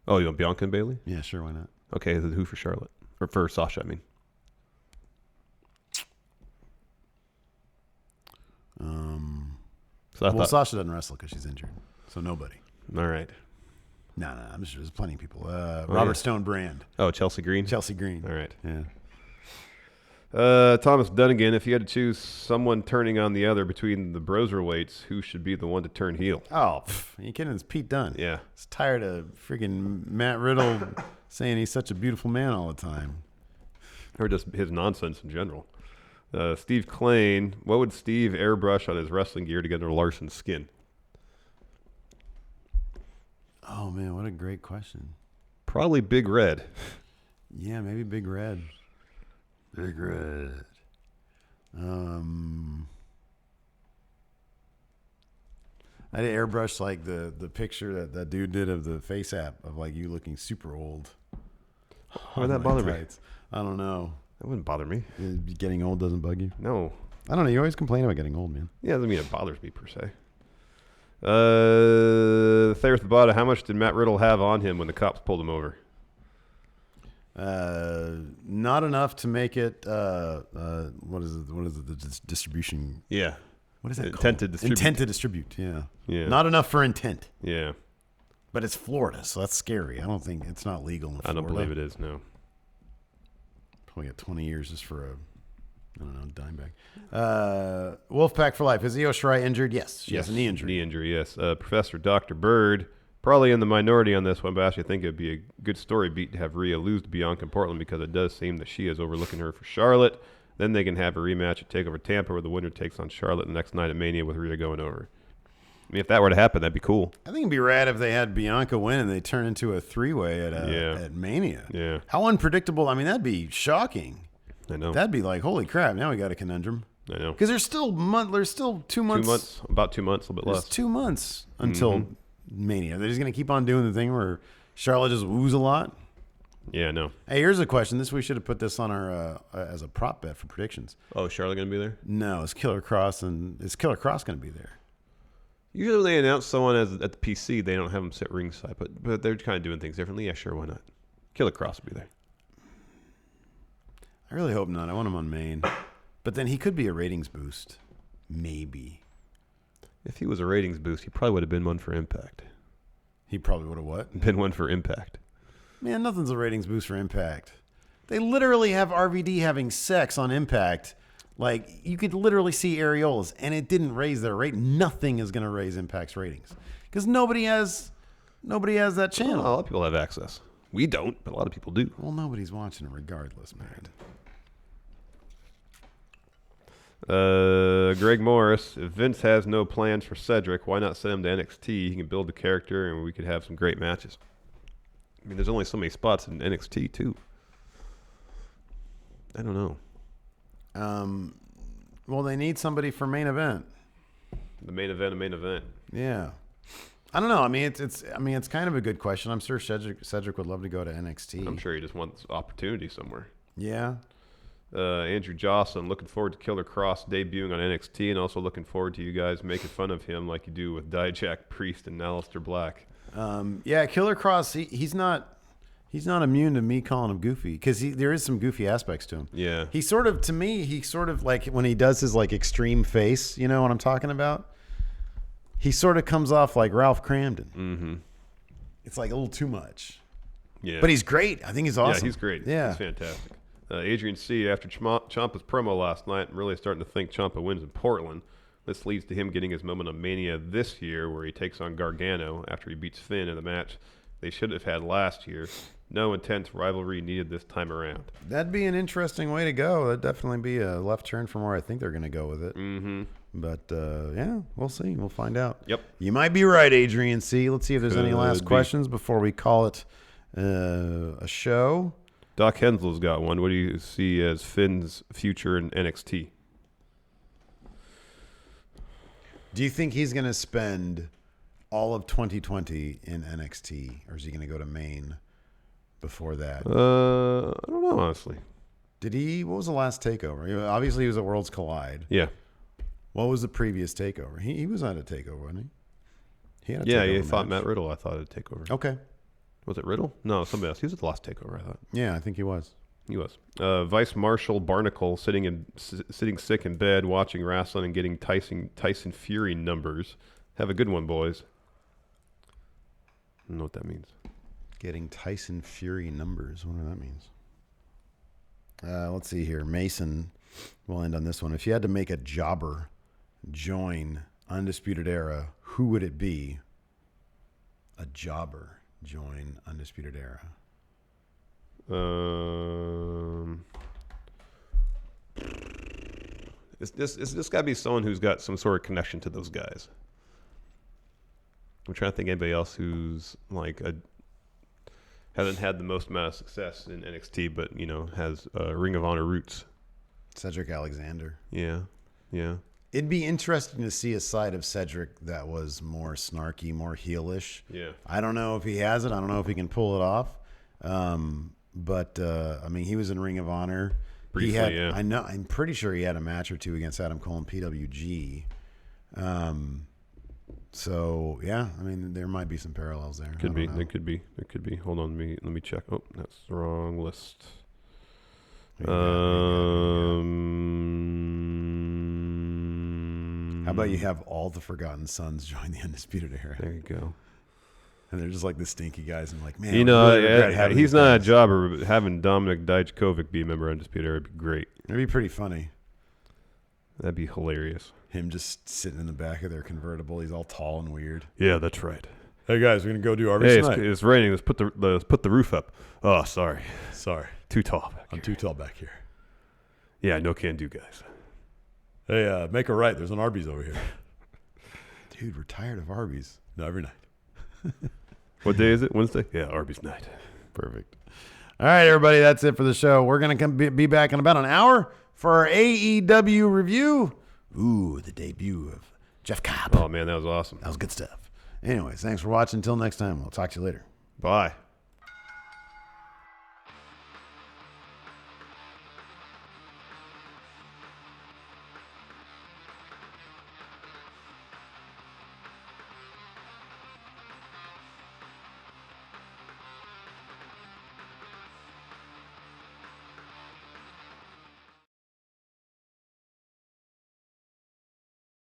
Oh, you want Bianca and Bailey? Yeah, sure. Why not? Okay, then who for Charlotte or for Sasha? I mean. So Sasha doesn't wrestle because she's injured, so nobody. All right. No, I'm sure there's plenty of people. Robert Stone Brand. Oh, Chelsea Green. Chelsea Green. All right. Yeah. Thomas Dunnigan, if you had to choose someone turning on the other between the Broserweights, who should be the one to turn heel? Oh, you kidding? It's Pete Dunne. Yeah. He's tired of freaking Matt Riddle saying he's such a beautiful man all the time. Or just his nonsense in general. Steve Klain, what would Steve airbrush on his wrestling gear to get under Larson's skin? Oh, man, what a great question. Probably Big Red. Yeah, maybe Big Red. Big Red. I did airbrush like the picture that dude did of the face app of like you looking super old. Why would that bother me? I don't know. That wouldn't bother me. Getting old doesn't bug you? No. I don't know. You always complain about getting old, man. Yeah, doesn't mean it bothers me per se. Thayer Thabata, how much did Matt Riddle have on him when the cops pulled him over? Not enough to make it. What is it? The distribution? Yeah. What is that Intent to called? distribute. Intent to distribute. Yeah. Yeah. Not enough for intent. Yeah. But it's Florida, so that's scary. I don't think it's not legal in Florida. I don't believe it is. No. Probably got 20 years just for dime bag. Wolfpack for life. Is Io Shirai injured? Yes. She has a knee injury. Knee injury, yes. Professor Dr. Bird, probably in the minority on this one, but I actually think it would be a good story beat to have Rhea lose to Bianca in Portland because it does seem that she is overlooking her for Charlotte. Then they can have a rematch at TakeOver Tampa where the winner takes on Charlotte the next night at Mania with Rhea going over. I mean, if that were to happen, that'd be cool. I think it'd be rad if they had Bianca win and they turn into a three-way at Mania. Yeah. How unpredictable. I mean, that'd be shocking. I know. That'd be like, holy crap, now we got a conundrum. I know. Because there's still 2 months. 2 months, about 2 months, a little bit There's less. 2 months until Mania. They're just going to keep on doing the thing where Charlotte just woos a lot. Yeah, I know. Hey, here's a question. We should have put this on our as a prop bet for predictions. Oh, Charlotte going to be there? No, is Killer Cross going to be there? Usually when they announce someone at the PC, they don't have them sit ringside, but they're kind of doing things differently. Yeah, sure, why not? Killer Cross will be there. I really hope not. I want him on main. But then he could be a ratings boost. Maybe. If he was a ratings boost, he probably would have been one for Impact. He probably would have what? Been one for Impact. Man, nothing's a ratings boost for Impact. They literally have RVD having sex on Impact. Like, you could literally see areolas, and it didn't raise their rate. Nothing is going to raise Impact's ratings. Because nobody has Nobody has that channel. Well, a lot of people have access. We don't, but a lot of people do. Well, nobody's watching it regardless, man. Greg Morris, if Vince has no plans for Cedric, why not send him to NXT? He can build the character and we could have some great matches. I mean, there's only so many spots in NXT, too. I don't know. Well, they need somebody for main event. The main event. Yeah. I don't know. I mean, it's kind of a good question. I'm sure Cedric would love to go to NXT. I'm sure he just wants opportunity somewhere. Yeah. Andrew Jocelyn, looking forward to Killer Cross debuting on NXT, and also looking forward to you guys making fun of him like you do with Dijak, Priest, and Aleister Black. Yeah, Killer Cross. He's not immune to me calling him goofy because there is some goofy aspects to him. Yeah. He sort of like when he does his like extreme face. You know what I'm talking about? He sort of comes off like Ralph Cramden. Mm-hmm. It's like a little too much. Yeah. But he's great. I think he's awesome. Yeah, he's great. Yeah. He's fantastic. Adrian C., after Ciampa's promo last night, I'm really starting to think Ciampa wins in Portland. This leads to him getting his moment of Mania this year where he takes on Gargano after he beats Finn in the match they should have had last year. No intense rivalry needed this time around. That'd be an interesting way to go. That'd definitely be a left turn from where I think they're going to go with it. Mm-hmm. But, yeah, we'll see. We'll find out. Yep. You might be right, Adrian C. Let's see if there's any last questions before we call it a show. Doc Hensel's got one. What do you see as Finn's future in NXT? Do you think he's going to spend all of 2020 in NXT, or is he going to go to Maine before that? I don't know, honestly. What was the last TakeOver? Obviously, he was at Worlds Collide. Yeah. What was the previous TakeOver? He was on a TakeOver, wasn't he? He fought Matt Riddle, I thought, at TakeOver. Okay. Was it Riddle? No, somebody else. He was at the last TakeOver, I thought. Yeah, I think he was. He was. Vice Marshal Barnacle sitting sick in bed watching wrestling and getting Tyson Fury numbers. Have a good one, boys. I don't know what that means. Getting Tyson Fury numbers. What that means? Let's see here. Mason, we'll end on this one. If you had to make a jobber join Undisputed Era, who would it be? A jobber join Undisputed Era. It's this got to be someone who's got some sort of connection to those guys. I'm trying to think of anybody else who's like hasn't had the most amount of success in NXT, but has Ring of Honor roots. Cedric Alexander. Yeah. It'd be interesting to see a side of Cedric that was more snarky, more heelish. Yeah. I don't know if he has it. I don't know if he can pull it off. But I mean, he was in Ring of Honor. Briefly, yeah. I'm pretty sure he had a match or two against Adam Cole in PWG. So yeah, I mean, there might be some parallels there. Could be. There could be. Hold on, let me check. Oh, that's the wrong list. How about you have all the Forgotten Sons join the Undisputed Era? There you go. And they're just like the stinky guys. And like, man, he's not a jobber. But having Dominic Dijakovic be a member of Undisputed Era would be great. It'd be pretty funny. That'd be hilarious. Him just sitting in the back of their convertible. He's all tall and weird. Yeah, that's right. Hey guys, we're gonna go do our race tonight. It's raining. Let's put the roof up. Oh, sorry. Too tall. I'm too tall back here. Yeah, no can do, guys. Hey, make a right. There's an Arby's over here. Dude, we're tired of Arby's. No, every night. What day is it? Wednesday? Yeah, Arby's night. Perfect. All right, everybody, that's it for the show. We're going to be back in about an hour for our AEW review. Ooh, the debut of Jeff Cobb. Oh, man, that was awesome. That was good stuff. Anyways, thanks for watching. Until next time, we'll talk to you later. Bye.